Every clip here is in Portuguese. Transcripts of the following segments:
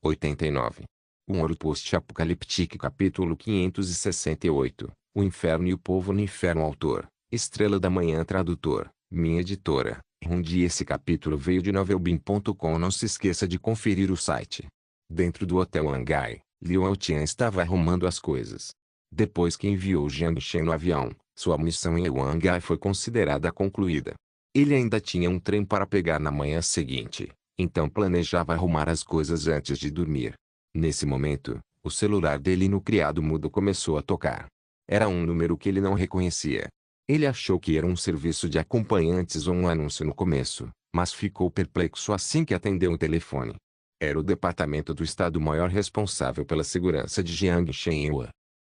89. Um Horror Post-Apocalíptico Capítulo 568. O Inferno e o Povo no Inferno. Autor: Estrela da Manhã. Tradutor: minha editora. Esse capítulo veio de novelbin.com. Não se esqueça de conferir o site. Dentro do Hotel Hangai, Liu Altian estava arrumando as coisas. Depois que enviou Jiang Shen no avião, sua missão em Hangai foi considerada concluída. Ele ainda tinha um trem para pegar na manhã seguinte, então planejava arrumar as coisas antes de dormir. Nesse momento, o celular dele no criado mudo começou a tocar. Era um número que ele não reconhecia. Ele achou que era um serviço de acompanhantes ou um anúncio no começo, mas ficou perplexo assim que atendeu o telefone. Era o Departamento do Estado-Maior responsável pela segurança de Jiang Shen.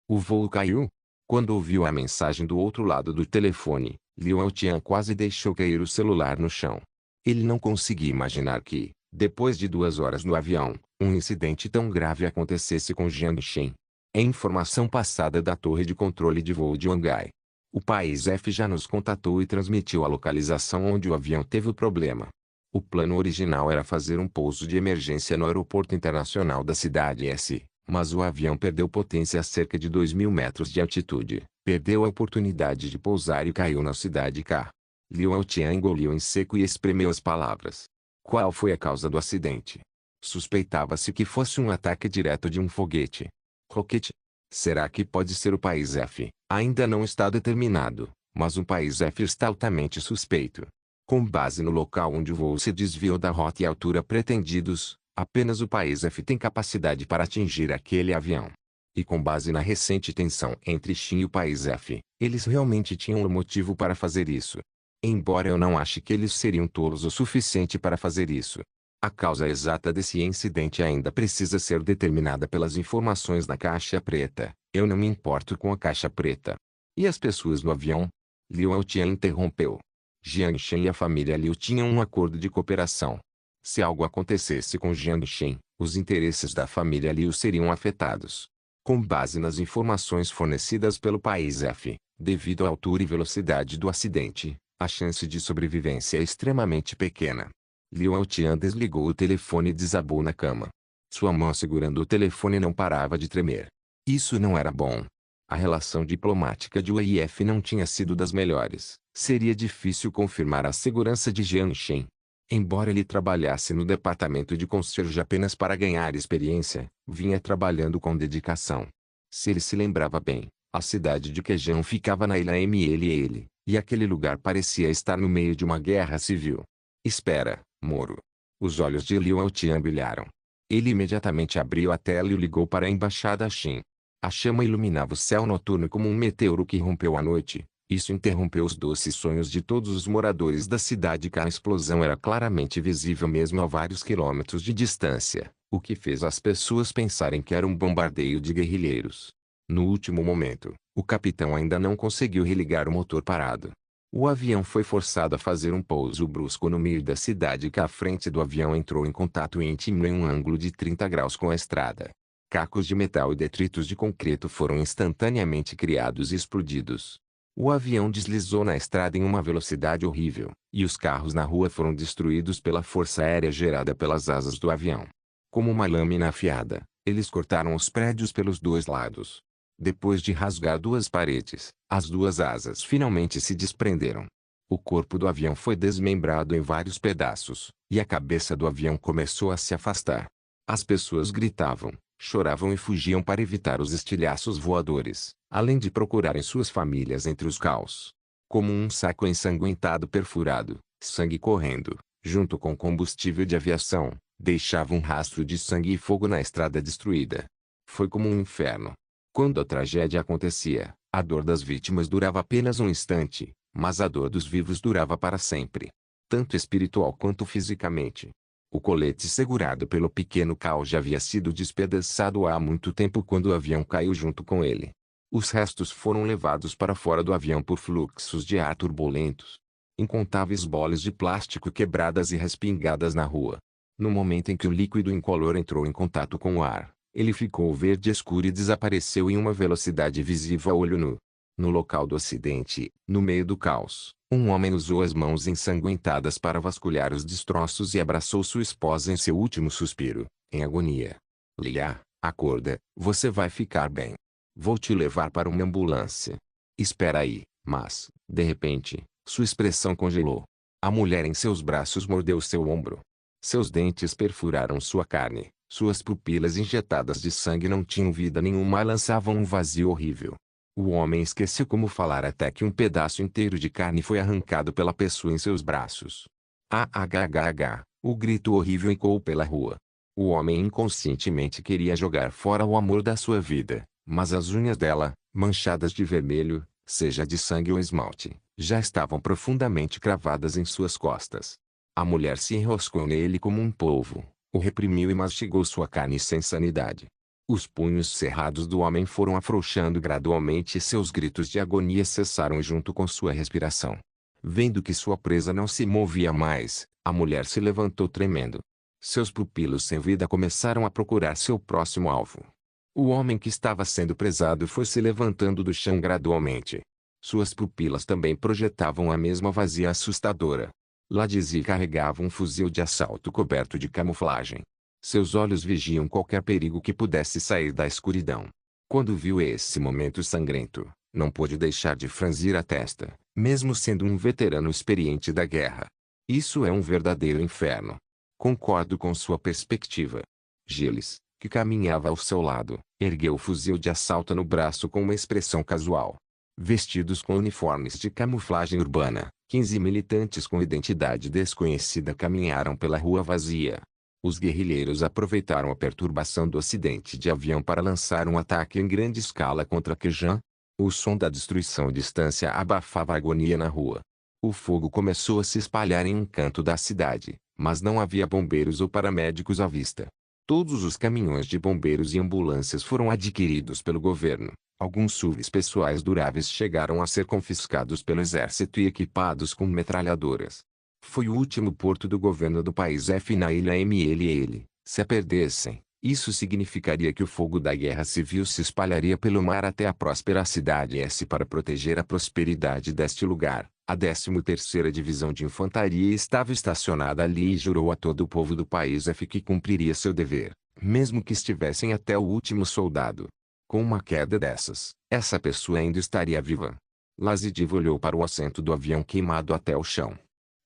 O voo caiu? Quando ouviu a mensagem do outro lado do telefone, Liu Altian quase deixou cair o celular no chão. Ele não conseguia imaginar que, depois de 2 horas no avião, um incidente tão grave acontecesse com Jiang Shen. É informação passada da torre de controle de voo de Hangai. O país F já nos contatou e transmitiu a localização onde o avião teve o problema. O plano original era fazer um pouso de emergência no aeroporto internacional da cidade S, mas o avião perdeu potência a cerca de 2.000 metros de altitude, perdeu a oportunidade de pousar e caiu na cidade K. Liu Altian engoliu em seco e espremeu as palavras. Qual foi a causa do acidente? Suspeitava-se que fosse um ataque direto de um foguete. Rocket? Será que pode ser o país F? Ainda não está determinado, mas o país F está altamente suspeito. Com base no local onde o voo se desviou da rota e altura pretendidos, apenas o país F tem capacidade para atingir aquele avião. E com base na recente tensão entre Xin e o país F, eles realmente tinham um motivo para fazer isso. Embora eu não ache que eles seriam tolos o suficiente para fazer isso. A causa exata desse incidente ainda precisa ser determinada pelas informações na caixa preta. Eu não me importo com a caixa preta. E as pessoas no avião? Liu Altian interrompeu. Jiang Shen e a família Liu tinham um acordo de cooperação. Se algo acontecesse com Jiang Shen, os interesses da família Liu seriam afetados. Com base nas informações fornecidas pelo país F, devido à altura e velocidade do acidente, a chance de sobrevivência é extremamente pequena. Liu Altian desligou o telefone e desabou na cama. Sua mão segurando o telefone não parava de tremer. Isso não era bom. A relação diplomática de UEF não tinha sido das melhores. Seria difícil confirmar a segurança de Jiang Shen. Embora ele trabalhasse no departamento de concierge apenas para ganhar experiência, vinha trabalhando com dedicação. Se ele se lembrava bem, a cidade de Quejian ficava na ilha Mlle, e aquele lugar parecia estar no meio de uma guerra civil. Espera, Moro. Os olhos de Liu Altian brilharam. Ele imediatamente abriu a tela e ligou para a embaixada Xin. A chama iluminava o céu noturno como um meteoro que rompeu a noite. Isso interrompeu os doces sonhos de todos os moradores da cidade. A explosão era claramente visível mesmo a vários quilômetros de distância, o que fez as pessoas pensarem que era um bombardeio de guerrilheiros. No último momento, o capitão ainda não conseguiu religar o motor parado. O avião foi forçado a fazer um pouso brusco no meio da cidade. A frente do avião entrou em contato íntimo em um ângulo de 30 graus com a estrada. Cacos de metal e detritos de concreto foram instantaneamente criados e explodidos. O avião deslizou na estrada em uma velocidade horrível, e os carros na rua foram destruídos pela força aérea gerada pelas asas do avião. Como uma lâmina afiada, eles cortaram os prédios pelos 2 lados. Depois de rasgar 2 paredes, as 2 asas finalmente se desprenderam. O corpo do avião foi desmembrado em vários pedaços, e a cabeça do avião começou a se afastar. As pessoas gritavam, choravam e fugiam para evitar os estilhaços voadores, além de procurarem suas famílias entre os caos. Como um saco ensanguentado perfurado, sangue correndo, junto com combustível de aviação, deixava um rastro de sangue e fogo na estrada destruída. Foi como um inferno. Quando a tragédia acontecia, a dor das vítimas durava apenas um instante, mas a dor dos vivos durava para sempre. Tanto espiritual quanto fisicamente. O colete segurado pelo pequeno Cao já havia sido despedaçado há muito tempo quando o avião caiu junto com ele. Os restos foram levados para fora do avião por fluxos de ar turbulentos. Incontáveis bolas de plástico quebradas e respingadas na rua. No momento em que o líquido incolor entrou em contato com o ar, ele ficou verde escuro e desapareceu em uma velocidade visível a olho nu. No local do acidente, no meio do caos, um homem usou as mãos ensanguentadas para vasculhar os destroços e abraçou sua esposa em seu último suspiro, em agonia. Lia, acorda, você vai ficar bem. Vou te levar para uma ambulância. Espera aí, mas, de repente, sua expressão congelou. A mulher em seus braços mordeu seu ombro. Seus dentes perfuraram sua carne, suas pupilas injetadas de sangue não tinham vida nenhuma e lançavam um vazio horrível. O homem esqueceu como falar até que um pedaço inteiro de carne foi arrancado pela pessoa em seus braços. Ah! O grito horrível ecoou pela rua. O homem inconscientemente queria jogar fora o amor da sua vida, mas as unhas dela, manchadas de vermelho, seja de sangue ou esmalte, já estavam profundamente cravadas em suas costas. A mulher se enroscou nele como um polvo, o reprimiu e mastigou sua carne sem sanidade. Os punhos cerrados do homem foram afrouxando gradualmente e seus gritos de agonia cessaram junto com sua respiração. Vendo que sua presa não se movia mais, a mulher se levantou tremendo. Seus pupilos sem vida começaram a procurar seu próximo alvo. O homem que estava sendo presado foi se levantando do chão gradualmente. Suas pupilas também projetavam a mesma vazia assustadora. Lá dizia carregava um fuzil de assalto coberto de camuflagem. Seus olhos vigiam qualquer perigo que pudesse sair da escuridão. Quando viu esse momento sangrento, não pôde deixar de franzir a testa, mesmo sendo um veterano experiente da guerra. Isso é um verdadeiro inferno. Concordo com sua perspectiva. Gilles, que caminhava ao seu lado, ergueu o fuzil de assalto no braço com uma expressão casual. Vestidos com uniformes de camuflagem urbana, 15 militantes com identidade desconhecida caminharam pela rua vazia. Os guerrilheiros aproveitaram a perturbação do acidente de avião para lançar um ataque em grande escala contra Quejan. O som da destruição à distância abafava a agonia na rua. O fogo começou a se espalhar em um canto da cidade, mas não havia bombeiros ou paramédicos à vista. Todos os caminhões de bombeiros e ambulâncias foram adquiridos pelo governo. Alguns SUVs pessoais duráveis chegaram a ser confiscados pelo exército e equipados com metralhadoras. Foi o último porto do governo do país F na ilha MLL. Se a perdessem, isso significaria que o fogo da guerra civil se espalharia pelo mar até a próspera cidade S. Para proteger a prosperidade deste lugar, a 13ª Divisão de Infantaria estava estacionada ali e jurou a todo o povo do país F que cumpriria seu dever, mesmo que estivessem até o último soldado. Com uma queda dessas, essa pessoa ainda estaria viva. Lazidiv olhou para o assento do avião queimado até o chão.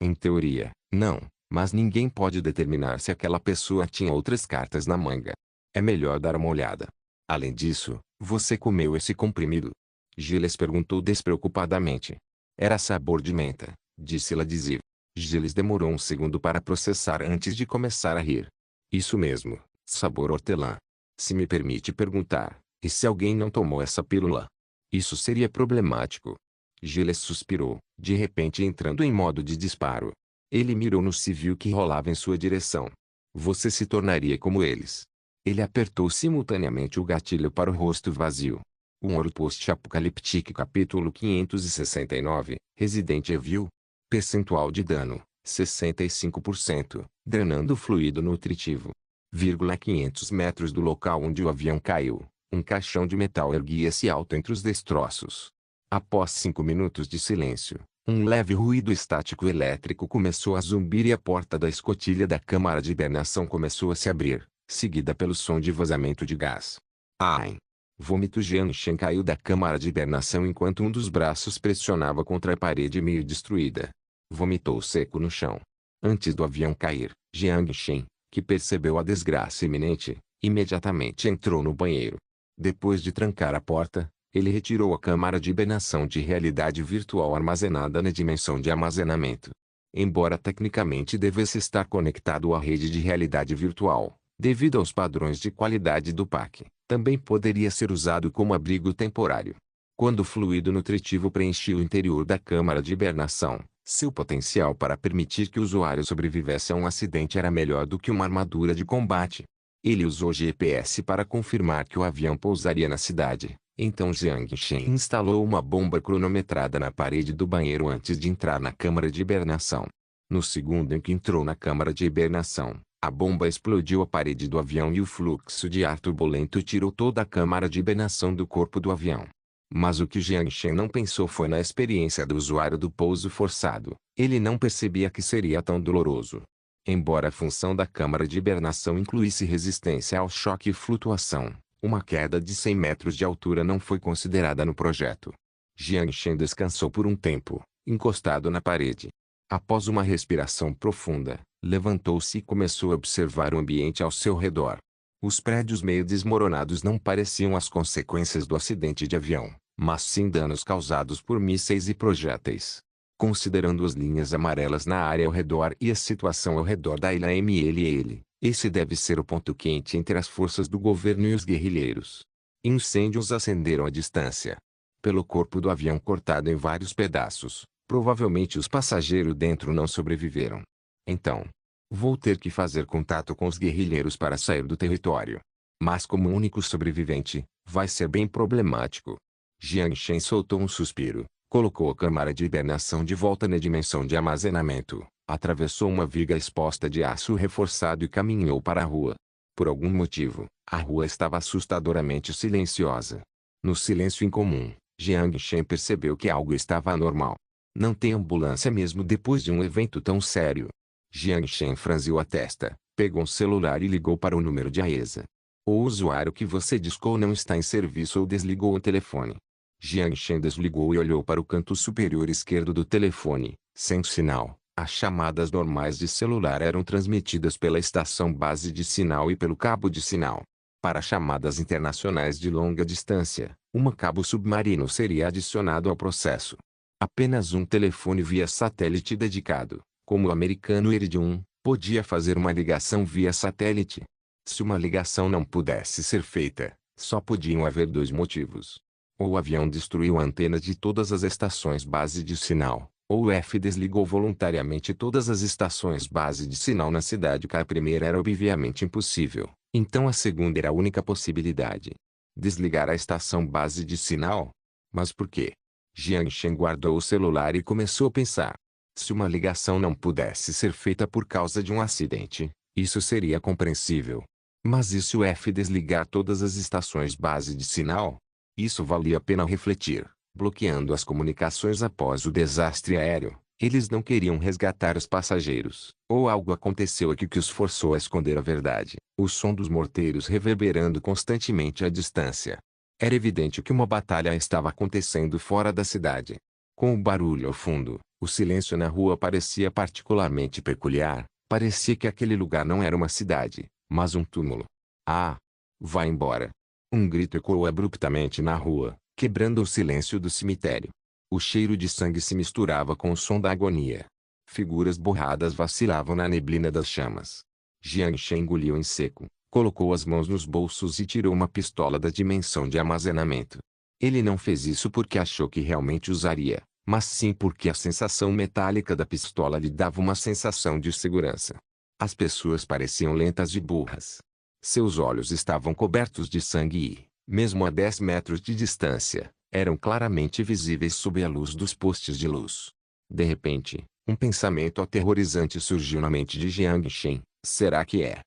Em teoria, não, mas ninguém pode determinar se aquela pessoa tinha outras cartas na manga. É melhor dar uma olhada. Além disso, você comeu esse comprimido? Gilles perguntou despreocupadamente. Era sabor de menta, disse Lazidiv. Gilles demorou um segundo para processar antes de começar a rir. Isso mesmo, sabor hortelã. Se me permite perguntar, e se alguém não tomou essa pílula? Isso seria problemático. Gilles suspirou, de repente entrando em modo de disparo. Ele mirou no civil que rolava em sua direção. Você se tornaria como eles. Ele apertou simultaneamente o gatilho para o rosto vazio. Um Horror Post-Apocalíptico capítulo 569, Resident Evil. Percentual de dano, 65%, drenando fluido nutritivo. 500 metros do local onde o avião caiu, um caixão de metal erguia-se alto entre os destroços. Após 5 minutos de silêncio, um leve ruído estático elétrico começou a zumbir e a porta da escotilha da câmara de hibernação começou a se abrir, seguida pelo som de vazamento de gás. Ai! Vômito. Jiang Shen caiu da câmara de hibernação enquanto um dos braços pressionava contra a parede meio destruída. Vomitou seco no chão. Antes do avião cair, Jiang Shen, que percebeu a desgraça iminente, imediatamente entrou no banheiro. Depois de trancar a porta, ele retirou a câmara de hibernação de realidade virtual armazenada na dimensão de armazenamento. Embora tecnicamente devesse estar conectado à rede de realidade virtual, devido aos padrões de qualidade do PAC, também poderia ser usado como abrigo temporário. Quando o fluido nutritivo preenchia o interior da câmara de hibernação, seu potencial para permitir que o usuário sobrevivesse a um acidente era melhor do que uma armadura de combate. Ele usou GPS para confirmar que o avião pousaria na cidade. Então Jiang Shen instalou uma bomba cronometrada na parede do banheiro antes de entrar na câmara de hibernação. No segundo em que entrou na câmara de hibernação, a bomba explodiu a parede do avião e o fluxo de ar turbulento tirou toda a câmara de hibernação do corpo do avião. Mas o que Jiang Shen não pensou foi na experiência do usuário do pouso forçado. Ele não percebia que seria tão doloroso. Embora a função da câmara de hibernação incluísse resistência ao choque e flutuação, uma queda de 100 metros de altura não foi considerada no projeto. Jiang Shen descansou por um tempo, encostado na parede. Após uma respiração profunda, levantou-se e começou a observar o ambiente ao seu redor. Os prédios meio desmoronados não pareciam as consequências do acidente de avião, mas sim danos causados por mísseis e projéteis. Considerando as linhas amarelas na área ao redor e a situação ao redor da ilha MLL, esse deve ser o ponto quente entre as forças do governo e os guerrilheiros. Incêndios acenderam à distância. Pelo corpo do avião cortado em vários pedaços, provavelmente os passageiros dentro não sobreviveram. Então, vou ter que fazer contato com os guerrilheiros para sair do território. Mas como único sobrevivente, vai ser bem problemático. Jiang Shen soltou um suspiro, colocou a câmara de hibernação de volta na dimensão de armazenamento, atravessou uma viga exposta de aço reforçado e caminhou para a rua. Por algum motivo, a rua estava assustadoramente silenciosa. No silêncio incomum, Jiang Shen percebeu que algo estava anormal. Não tem ambulância mesmo depois de um evento tão sério. Jiang Shen franziu a testa, pegou um celular e ligou para o número de AESA. O usuário que você discou não está em serviço ou desligou o telefone. Jiang Shen desligou e olhou para o canto superior esquerdo do telefone, sem sinal. As chamadas normais de celular eram transmitidas pela estação base de sinal e pelo cabo de sinal. Para chamadas internacionais de longa distância, um cabo submarino seria adicionado ao processo. Apenas um telefone via satélite dedicado, como o americano Iridium, podia fazer uma ligação via satélite. Se uma ligação não pudesse ser feita, só podiam haver dois motivos. Ou o avião destruiu a antena de todas as estações base de sinal, ou o F desligou voluntariamente todas as estações base de sinal na cidade. A primeira era obviamente impossível, então a segunda era a única possibilidade. Desligar a estação base de sinal? Mas por quê? Jiang Shen guardou o celular e começou a pensar. Se uma ligação não pudesse ser feita por causa de um acidente, isso seria compreensível. Mas e se o F desligar todas as estações base de sinal? Isso valia a pena refletir. Bloqueando as comunicações após o desastre aéreo, eles não queriam resgatar os passageiros. Ou algo aconteceu aqui que os forçou a esconder a verdade. O som dos morteiros reverberando constantemente à distância. Era evidente que uma batalha estava acontecendo fora da cidade. Com o barulho ao fundo, o silêncio na rua parecia particularmente peculiar. Parecia que aquele lugar não era uma cidade, mas um túmulo. Ah! Vá embora! Um grito ecoou abruptamente na rua, quebrando o silêncio do cemitério. O cheiro de sangue se misturava com o som da agonia. Figuras borradas vacilavam na neblina das chamas. Jiang Shen engoliu em seco, colocou as mãos nos bolsos e tirou uma pistola da dimensão de armazenamento. Ele não fez isso porque achou que realmente usaria, mas sim porque a sensação metálica da pistola lhe dava uma sensação de segurança. As pessoas pareciam lentas e burras. Seus olhos estavam cobertos de sangue e, mesmo a 10 metros de distância, eram claramente visíveis sob a luz dos postes de luz. De repente, um pensamento aterrorizante surgiu na mente de Jiang Shen. Será que é?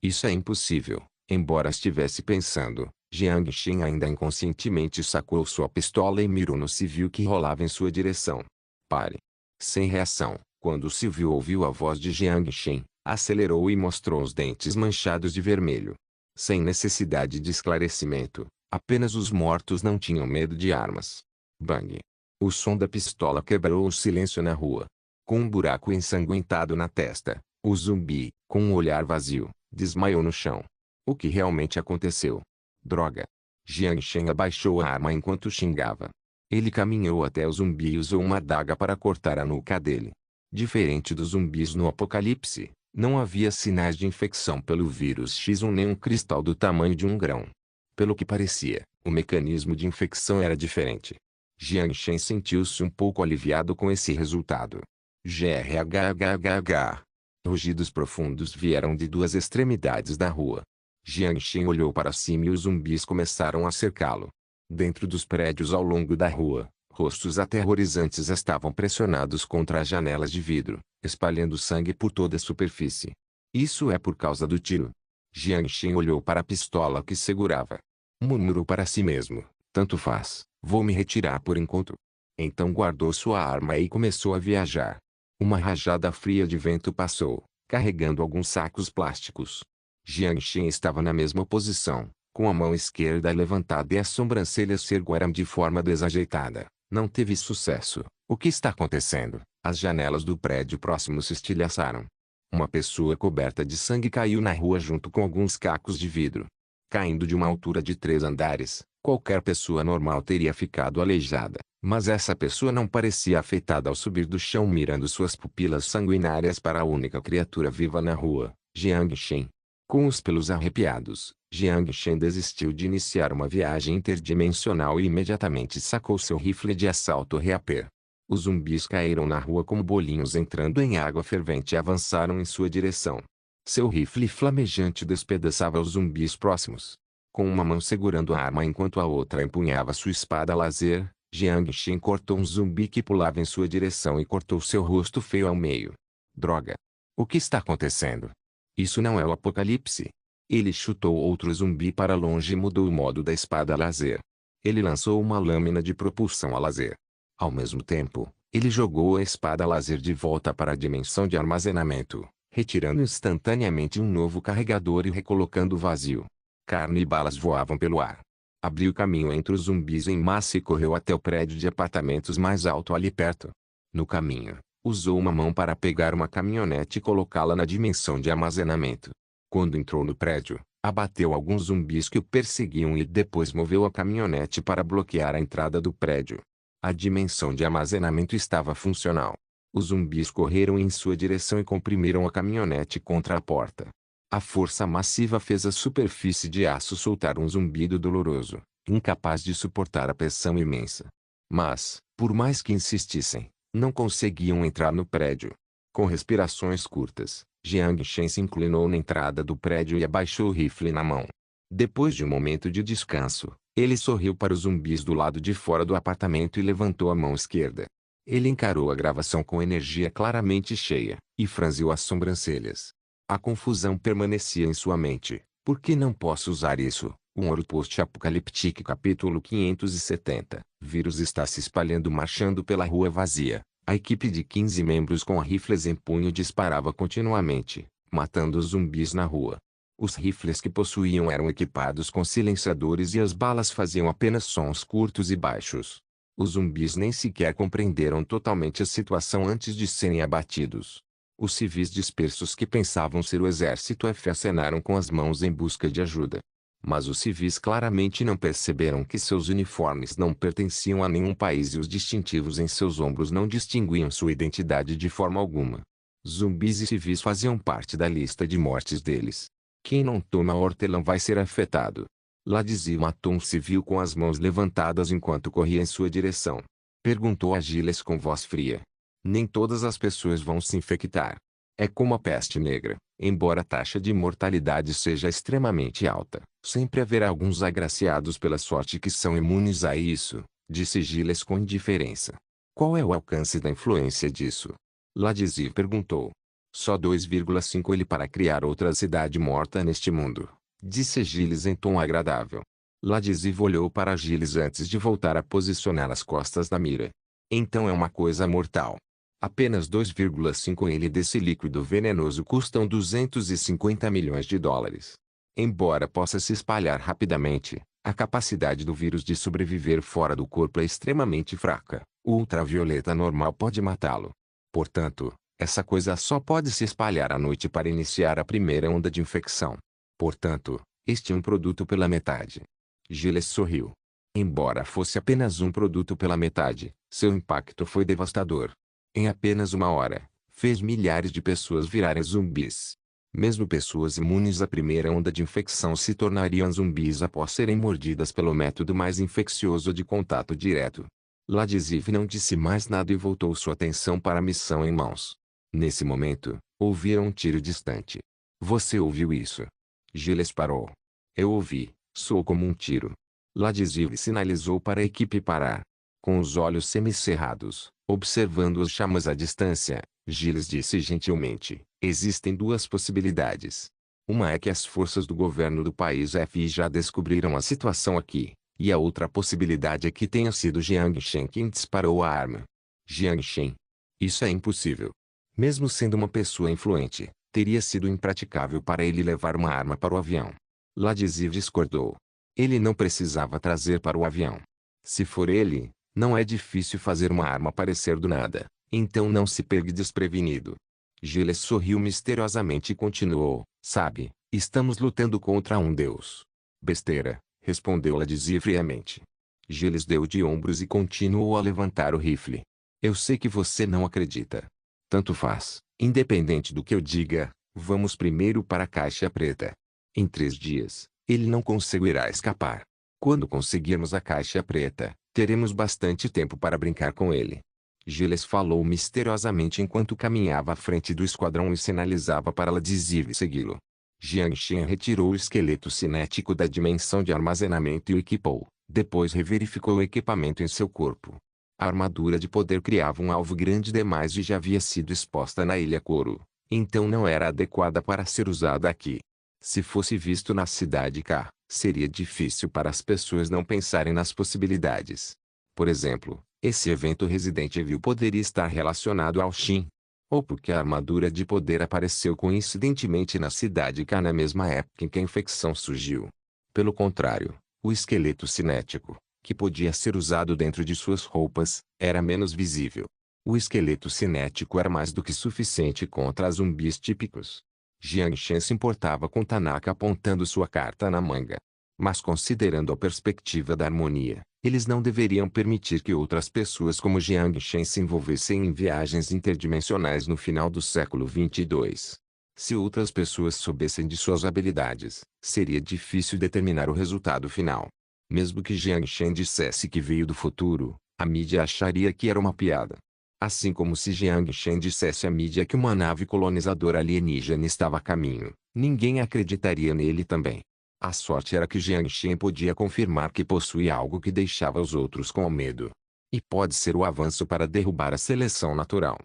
Isso é impossível. Embora estivesse pensando, Jiang Shen ainda inconscientemente sacou sua pistola e mirou no civil que rolava em sua direção. Pare. Sem reação, quando o civil ouviu a voz de Jiang Shen, acelerou e mostrou os dentes manchados de vermelho. Sem necessidade de esclarecimento, apenas os mortos não tinham medo de armas. Bang! O som da pistola quebrou o silêncio na rua. Com um buraco ensanguentado na testa, o zumbi, com um olhar vazio, desmaiou no chão. O que realmente aconteceu? Droga! Jiang Shen abaixou a arma enquanto xingava. Ele caminhou até o zumbi e usou uma adaga para cortar a nuca dele. Diferente dos zumbis no apocalipse, não havia sinais de infecção pelo vírus X1 nem um cristal do tamanho de um grão. Pelo que parecia, o mecanismo de infecção era diferente. Jiang Shen sentiu-se um pouco aliviado com esse resultado. Grhhhh. Rugidos profundos vieram de duas extremidades da rua. Jiang Shen olhou para cima e os zumbis começaram a cercá-lo. Dentro dos prédios ao longo da rua, rostos aterrorizantes estavam pressionados contra as janelas de vidro, espalhando sangue por toda a superfície. Isso é por causa do tiro. Jiang Shen olhou para a pistola que segurava. Murmurou para si mesmo, tanto faz, vou me retirar por enquanto. Então guardou sua arma e começou a viajar. Uma rajada fria de vento passou, carregando alguns sacos plásticos. Jiang Shen estava na mesma posição, com a mão esquerda levantada e as sobrancelhas se ergueram de forma desajeitada. Não teve sucesso. O que está acontecendo? As janelas do prédio próximo se estilhaçaram. Uma pessoa coberta de sangue caiu na rua junto com alguns cacos de vidro. Caindo de uma altura de 3 andares, qualquer pessoa normal teria ficado aleijada, mas essa pessoa não parecia afetada ao subir do chão mirando suas pupilas sanguinárias para a única criatura viva na rua, Jiang Shen. Com os pelos arrepiados, Jiang Shen desistiu de iniciar uma viagem interdimensional e imediatamente sacou seu rifle de assalto Reaper. Os zumbis caíram na rua como bolinhos entrando em água fervente e avançaram em sua direção. Seu rifle flamejante despedaçava os zumbis próximos. Com uma mão segurando a arma enquanto a outra empunhava sua espada laser, Jiang Shen cortou um zumbi que pulava em sua direção e cortou seu rosto feio ao meio. Droga! O que está acontecendo? Isso não é o apocalipse. Ele chutou outro zumbi para longe e mudou o modo da espada laser. Ele lançou uma lâmina de propulsão a laser. Ao mesmo tempo, ele jogou a espada laser de volta para a dimensão de armazenamento, retirando instantaneamente um novo carregador e recolocando o vazio. Carne e balas voavam pelo ar. Abriu caminho entre os zumbis em massa e correu até o prédio de apartamentos mais alto ali perto. No caminho, usou uma mão para pegar uma caminhonete e colocá-la na dimensão de armazenamento. Quando entrou no prédio, abateu alguns zumbis que o perseguiam e depois moveu a caminhonete para bloquear a entrada do prédio. A dimensão de armazenamento estava funcional. Os zumbis correram em sua direção e comprimiram a caminhonete contra a porta. A força massiva fez a superfície de aço soltar um zumbido doloroso, incapaz de suportar a pressão imensa. Mas, por mais que insistissem, não conseguiam entrar no prédio. Com respirações curtas, Jiang Shen se inclinou na entrada do prédio e abaixou o rifle na mão. Depois de um momento de descanso, ele sorriu para os zumbis do lado de fora do apartamento e levantou a mão esquerda. Ele encarou a gravação com energia claramente cheia, e franziu as sobrancelhas. A confusão permanecia em sua mente. Por que não posso usar isso? Um Ouro Post-Apocalíptico capítulo 570. Vírus está se espalhando marchando pela rua vazia. A equipe de 15 membros com rifles em punho disparava continuamente, matando os zumbis na rua. Os rifles que possuíam eram equipados com silenciadores e as balas faziam apenas sons curtos e baixos. Os zumbis nem sequer compreenderam totalmente a situação antes de serem abatidos. Os civis dispersos que pensavam ser o exército acenaram com as mãos em busca de ajuda. Mas os civis claramente não perceberam que seus uniformes não pertenciam a nenhum país e os distintivos em seus ombros não distinguiam sua identidade de forma alguma. Zumbis e civis faziam parte da lista de mortes deles. Quem não toma hortelã vai ser afetado. Ladizia matou um civil com as mãos levantadas enquanto corria em sua direção. Perguntou a Gilles com voz fria. Nem todas as pessoas vão se infectar. É como a peste negra. Embora a taxa de mortalidade seja extremamente alta, sempre haverá alguns agraciados pela sorte que são imunes a isso, disse Gilles com indiferença. Qual é o alcance da influência disso? Ladizia perguntou. Só 2,5 ele para criar outra cidade morta neste mundo, disse Gilles em tom agradável. Ladizia olhou para Gilles antes de voltar a posicionar as costas na mira. Então é uma coisa mortal. Apenas 2,5 ele desse líquido venenoso custam 250 milhões de dólares. Embora possa se espalhar rapidamente, a capacidade do vírus de sobreviver fora do corpo é extremamente fraca. O ultravioleta normal pode matá-lo. Portanto, essa coisa só pode se espalhar à noite para iniciar a primeira onda de infecção. Portanto, este é um produto pela metade. Gilles sorriu. Embora fosse apenas um produto pela metade, seu impacto foi devastador. Em apenas uma hora, fez milhares de pessoas virarem zumbis. Mesmo pessoas imunes à primeira onda de infecção se tornariam zumbis após serem mordidas pelo método mais infeccioso de contato direto. Ladizia não disse mais nada e voltou sua atenção para a missão em mãos. Nesse momento, ouviram um tiro distante. Você ouviu isso? Gilles parou. Eu ouvi, soou como um tiro. Ladizia sinalizou para a equipe parar. Com os olhos semicerrados, observando as chamas à distância, Gilles disse gentilmente, existem duas possibilidades. Uma é que as forças do governo do país FI já descobriram a situação aqui, e a outra possibilidade é que tenha sido Jiang Shen quem disparou a arma. Jiang Shen. Isso é impossível. Mesmo sendo uma pessoa influente, teria sido impraticável para ele levar uma arma para o avião. Ladizir discordou. Ele não precisava trazer para o avião. Se for ele, não é difícil fazer uma arma aparecer do nada, então não se pegue desprevenido. Gilles sorriu misteriosamente e continuou, sabe, estamos lutando contra um deus. Besteira, respondeu Ladizir friamente. Gilles deu de ombros e continuou a levantar o rifle. Eu sei que você não acredita. Tanto faz, independente do que eu diga, vamos primeiro para a caixa preta. Em 3 dias, ele não conseguirá escapar. Quando conseguirmos a caixa preta, teremos bastante tempo para brincar com ele. Gilles falou misteriosamente enquanto caminhava à frente do esquadrão e sinalizava para Ladizir segui-lo. Jiang Shen retirou o esqueleto cinético da dimensão de armazenamento e o equipou. Depois reverificou o equipamento em seu corpo. A armadura de poder criava um alvo grande demais e já havia sido exposta na Ilha Couro, então não era adequada para ser usada aqui. Se fosse visto na cidade K, seria difícil para as pessoas não pensarem nas possibilidades. Por exemplo, esse evento Resident Evil poderia estar relacionado ao Shin. Ou porque a armadura de poder apareceu coincidentemente na cidade K na mesma época em que a infecção surgiu. Pelo contrário, o esqueleto cinético, que podia ser usado dentro de suas roupas, era menos visível. O esqueleto cinético era mais do que suficiente contra zumbis típicos. Jiang Shen se importava com Tanaka apontando sua carta na manga. Mas considerando a perspectiva da harmonia, eles não deveriam permitir que outras pessoas como Jiang Shen se envolvessem em viagens interdimensionais no final do século 22. Se outras pessoas soubessem de suas habilidades, seria difícil determinar o resultado final. Mesmo que Jiang Shen dissesse que veio do futuro, a mídia acharia que era uma piada. Assim como se Jiang Shen dissesse à mídia que uma nave colonizadora alienígena estava a caminho, ninguém acreditaria nele também. A sorte era que Jiang Shen podia confirmar que possuía algo que deixava os outros com medo. E pode ser o avanço para derrubar a seleção natural.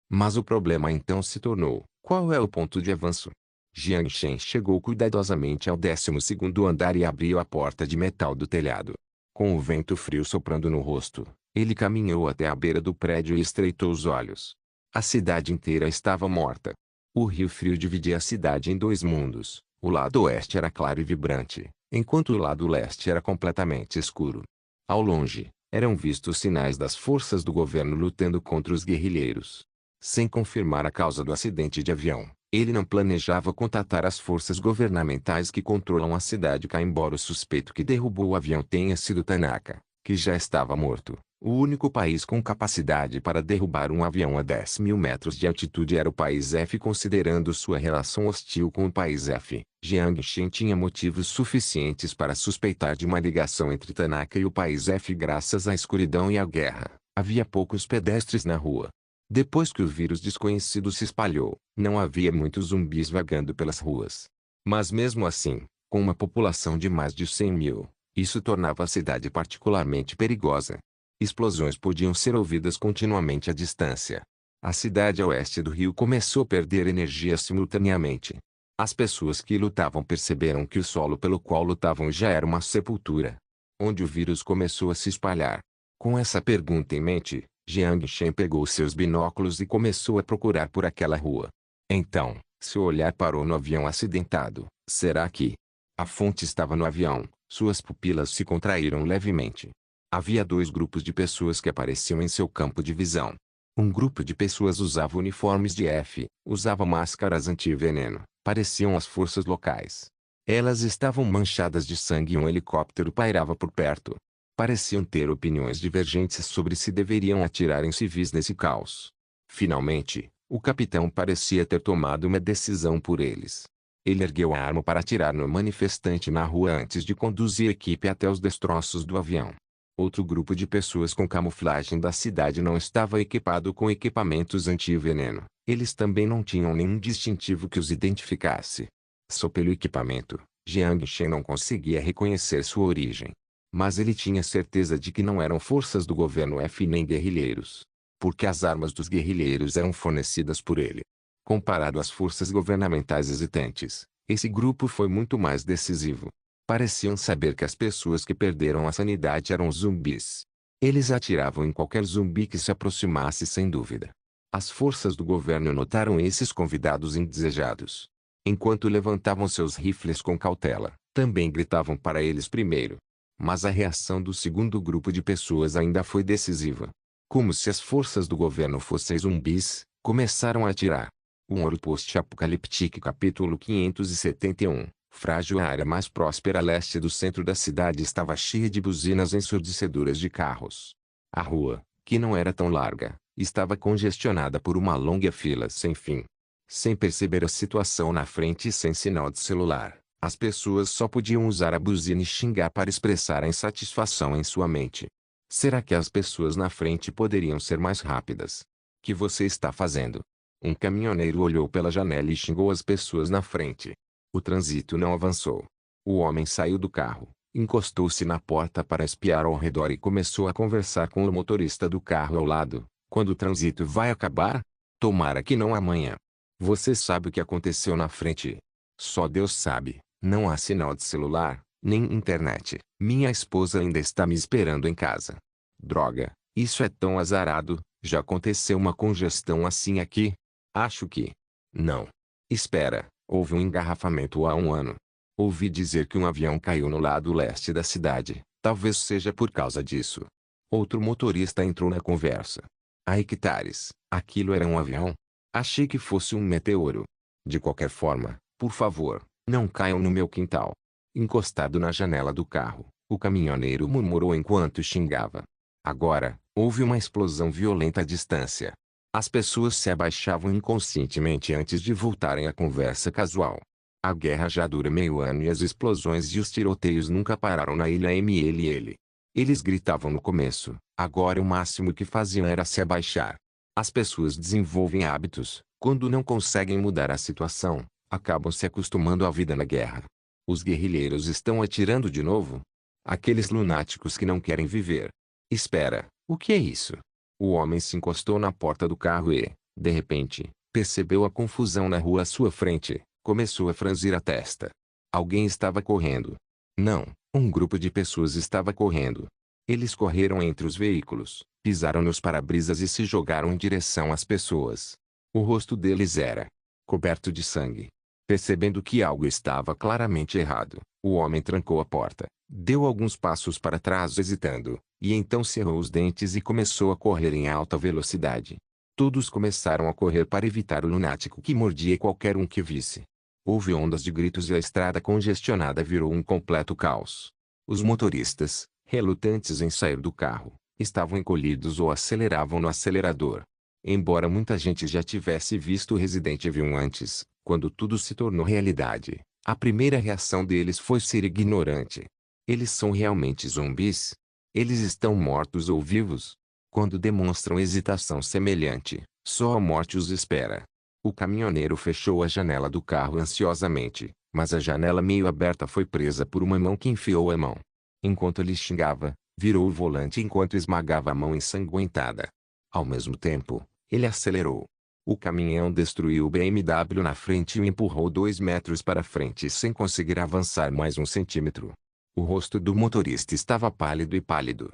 Mas o problema então se tornou, qual é o ponto de avanço? Jiang Shen chegou cuidadosamente ao 12º andar e abriu a porta de metal do telhado. Com o vento frio soprando no rosto, ele caminhou até a beira do prédio e estreitou os olhos. A cidade inteira estava morta. O rio frio dividia a cidade em 2 mundos. O lado oeste era claro e vibrante, enquanto o lado leste era completamente escuro. Ao longe, eram vistos sinais das forças do governo lutando contra os guerrilheiros. Sem confirmar a causa do acidente de avião, ele não planejava contatar as forças governamentais que controlam a cidade K, embora o suspeito que derrubou o avião tenha sido Tanaka, que já estava morto. O único país com capacidade para derrubar um avião a 10.000 metros de altitude era o país F. Considerando sua relação hostil com o país F, Jiang Shen tinha motivos suficientes para suspeitar de uma ligação entre Tanaka e o país F. Graças à escuridão e à guerra, havia poucos pedestres na rua. Depois que o vírus desconhecido se espalhou, não havia muitos zumbis vagando pelas ruas. Mas mesmo assim, com uma população de mais de 100.000, isso tornava a cidade particularmente perigosa. Explosões podiam ser ouvidas continuamente à distância. A cidade a oeste do rio começou a perder energia simultaneamente. As pessoas que lutavam perceberam que o solo pelo qual lutavam já era uma sepultura. Onde o vírus começou a se espalhar? Com essa pergunta em mente, Jiang Shen pegou seus binóculos e começou a procurar por aquela rua. Então, seu olhar parou no avião acidentado. Será que? A fonte estava no avião. Suas pupilas se contraíram levemente. Havia 2 grupos de pessoas que apareciam em seu campo de visão. Um grupo de pessoas usava uniformes de F, usava máscaras anti-veneno, pareciam as forças locais. Elas estavam manchadas de sangue e um helicóptero pairava por perto. Pareciam ter opiniões divergentes sobre se deveriam atirar em civis nesse caos. Finalmente, o capitão parecia ter tomado uma decisão por eles. Ele ergueu a arma para atirar no manifestante na rua antes de conduzir a equipe até os destroços do avião. Outro grupo de pessoas com camuflagem da cidade não estava equipado com equipamentos anti-veneno. Eles também não tinham nenhum distintivo que os identificasse. Só pelo equipamento, Jiang Shen não conseguia reconhecer sua origem. Mas ele tinha certeza de que não eram forças do governo F nem guerrilheiros. Porque as armas dos guerrilheiros eram fornecidas por ele. Comparado às forças governamentais hesitantes, esse grupo foi muito mais decisivo. Pareciam saber que as pessoas que perderam a sanidade eram zumbis. Eles atiravam em qualquer zumbi que se aproximasse sem dúvida. As forças do governo notaram esses convidados indesejados. Enquanto levantavam seus rifles com cautela, também gritavam para eles primeiro. Mas a reação do segundo grupo de pessoas ainda foi decisiva. Como se as forças do governo fossem zumbis, começaram a atirar. Um Ouro Post-Apocalíptico capítulo 571. Frágil. A área mais próspera a leste do centro da cidade estava cheia de buzinas ensurdecedoras de carros. A rua, que não era tão larga, estava congestionada por uma longa fila sem fim. Sem perceber a situação na frente e sem sinal de celular, as pessoas só podiam usar a buzina e xingar para expressar a insatisfação em sua mente. Será que as pessoas na frente poderiam ser mais rápidas? Que você está fazendo? Um caminhoneiro olhou pela janela e xingou as pessoas na frente. O trânsito não avançou. O homem saiu do carro, encostou-se na porta para espiar ao redor e começou a conversar com o motorista do carro ao lado. Quando o trânsito vai acabar? Tomara que não amanhã. Você sabe o que aconteceu na frente? Só Deus sabe. Não há sinal de celular, nem internet. Minha esposa ainda está me esperando em casa. Droga, isso é tão azarado. Já aconteceu uma congestão assim aqui? Acho que... Não. Espera, houve um engarrafamento há um ano. Ouvi dizer que um avião caiu no lado leste da cidade. Talvez seja por causa disso. Outro motorista entrou na conversa. Há hectares. Aquilo era um avião? Achei que fosse um meteoro. De qualquer forma, por favor, não caiam no meu quintal. Encostado na janela do carro, o caminhoneiro murmurou enquanto xingava. Agora, houve uma explosão violenta à distância. As pessoas se abaixavam inconscientemente antes de voltarem à conversa casual. A guerra já dura meio ano e as explosões e os tiroteios nunca pararam na ilha MLL. Eles gritavam no começo, agora o máximo que faziam era se abaixar. As pessoas desenvolvem hábitos, quando não conseguem mudar a situação, acabam se acostumando à vida na guerra. Os guerrilheiros estão atirando de novo? Aqueles lunáticos que não querem viver. Espera, o que é isso? O homem se encostou na porta do carro e, de repente, percebeu a confusão na rua à sua frente, começou a franzir a testa. Alguém estava correndo. Não, um grupo de pessoas estava correndo. Eles correram entre os veículos, pisaram nos para-brisas e se jogaram em direção às pessoas. O rosto deles era coberto de sangue. Percebendo que algo estava claramente errado, o homem trancou a porta, deu alguns passos para trás hesitando, e então cerrou os dentes e começou a correr em alta velocidade. Todos começaram a correr para evitar o lunático que mordia qualquer um que visse. Houve ondas de gritos e a estrada congestionada virou um completo caos. Os motoristas, relutantes em sair do carro, estavam encolhidos ou aceleravam no acelerador. Embora muita gente já tivesse visto Resident Evil 1 antes, quando tudo se tornou realidade, a primeira reação deles foi ser ignorante. Eles são realmente zumbis? Eles estão mortos ou vivos? Quando demonstram hesitação semelhante, só a morte os espera. O caminhoneiro fechou a janela do carro ansiosamente, mas a janela meio aberta foi presa por uma mão que enfiou a mão. Enquanto ele xingava, virou o volante enquanto esmagava a mão ensanguentada. Ao mesmo tempo, ele acelerou. O caminhão destruiu o BMW na frente e o empurrou 2 metros para frente sem conseguir avançar mais um centímetro. O rosto do motorista estava pálido e pálido.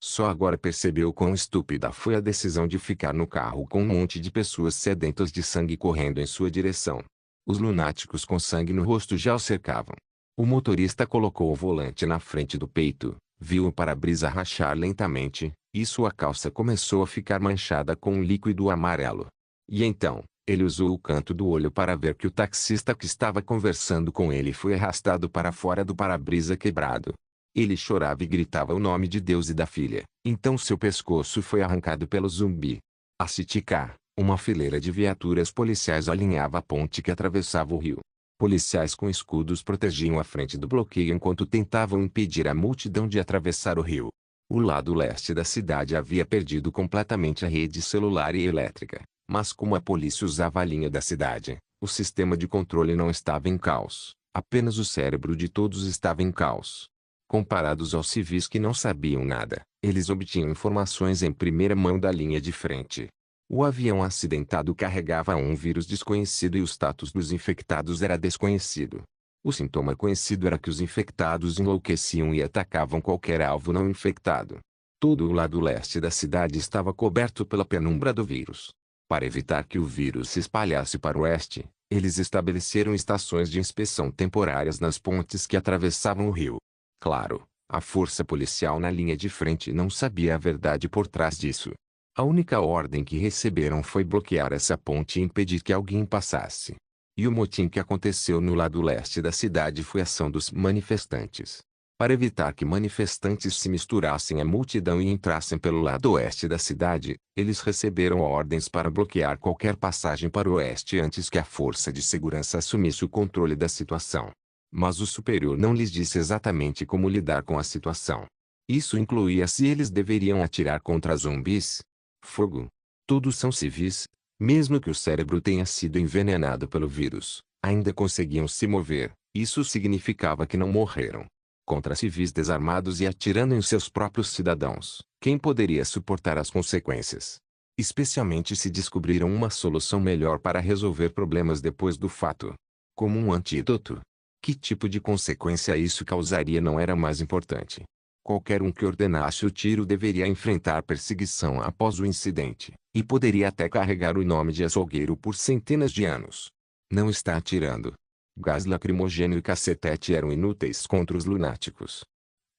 Só agora percebeu quão estúpida foi a decisão de ficar no carro com um monte de pessoas sedentas de sangue correndo em sua direção. Os lunáticos com sangue no rosto já o cercavam. O motorista colocou o volante na frente do peito, viu o para-brisa rachar lentamente, e sua calça começou a ficar manchada com um líquido amarelo. E então, ele usou o canto do olho para ver que o taxista que estava conversando com ele foi arrastado para fora do para-brisa quebrado. Ele chorava e gritava o nome de Deus e da filha. Então seu pescoço foi arrancado pelo zumbi. A City-Car, uma fileira de viaturas policiais alinhava a ponte que atravessava o rio. Policiais com escudos protegiam a frente do bloqueio enquanto tentavam impedir a multidão de atravessar o rio. O lado leste da cidade havia perdido completamente a rede celular e elétrica, mas como a polícia usava a linha da cidade, o sistema de controle não estava em caos, apenas o cérebro de todos estava em caos. Comparados aos civis que não sabiam nada, eles obtinham informações em primeira mão da linha de frente. O avião acidentado carregava um vírus desconhecido e o status dos infectados era desconhecido. O sintoma conhecido era que os infectados enlouqueciam e atacavam qualquer alvo não infectado. Todo o lado leste da cidade estava coberto pela penumbra do vírus. Para evitar que o vírus se espalhasse para o oeste, eles estabeleceram estações de inspeção temporárias nas pontes que atravessavam o rio. Claro, a força policial na linha de frente não sabia a verdade por trás disso. A única ordem que receberam foi bloquear essa ponte e impedir que alguém passasse. E o motim que aconteceu no lado leste da cidade foi ação dos manifestantes. Para evitar que manifestantes se misturassem à multidão e entrassem pelo lado oeste da cidade, eles receberam ordens para bloquear qualquer passagem para o oeste antes que a força de segurança assumisse o controle da situação. Mas o superior não lhes disse exatamente como lidar com a situação. Isso incluía se eles deveriam atirar contra zumbis. Fogo. Todos são civis. Mesmo que o cérebro tenha sido envenenado pelo vírus, ainda conseguiam se mover. Isso significava que não morreram. Contra civis desarmados e atirando em seus próprios cidadãos, quem poderia suportar as consequências? Especialmente se descobriram uma solução melhor para resolver problemas depois do fato. Como um antídoto. Que tipo de consequência isso causaria não era mais importante. Qualquer um que ordenasse o tiro deveria enfrentar perseguição após o incidente, e poderia até carregar o nome de açougueiro por centenas de anos. Não está atirando. Gás lacrimogêneo e cacetete eram inúteis contra os lunáticos.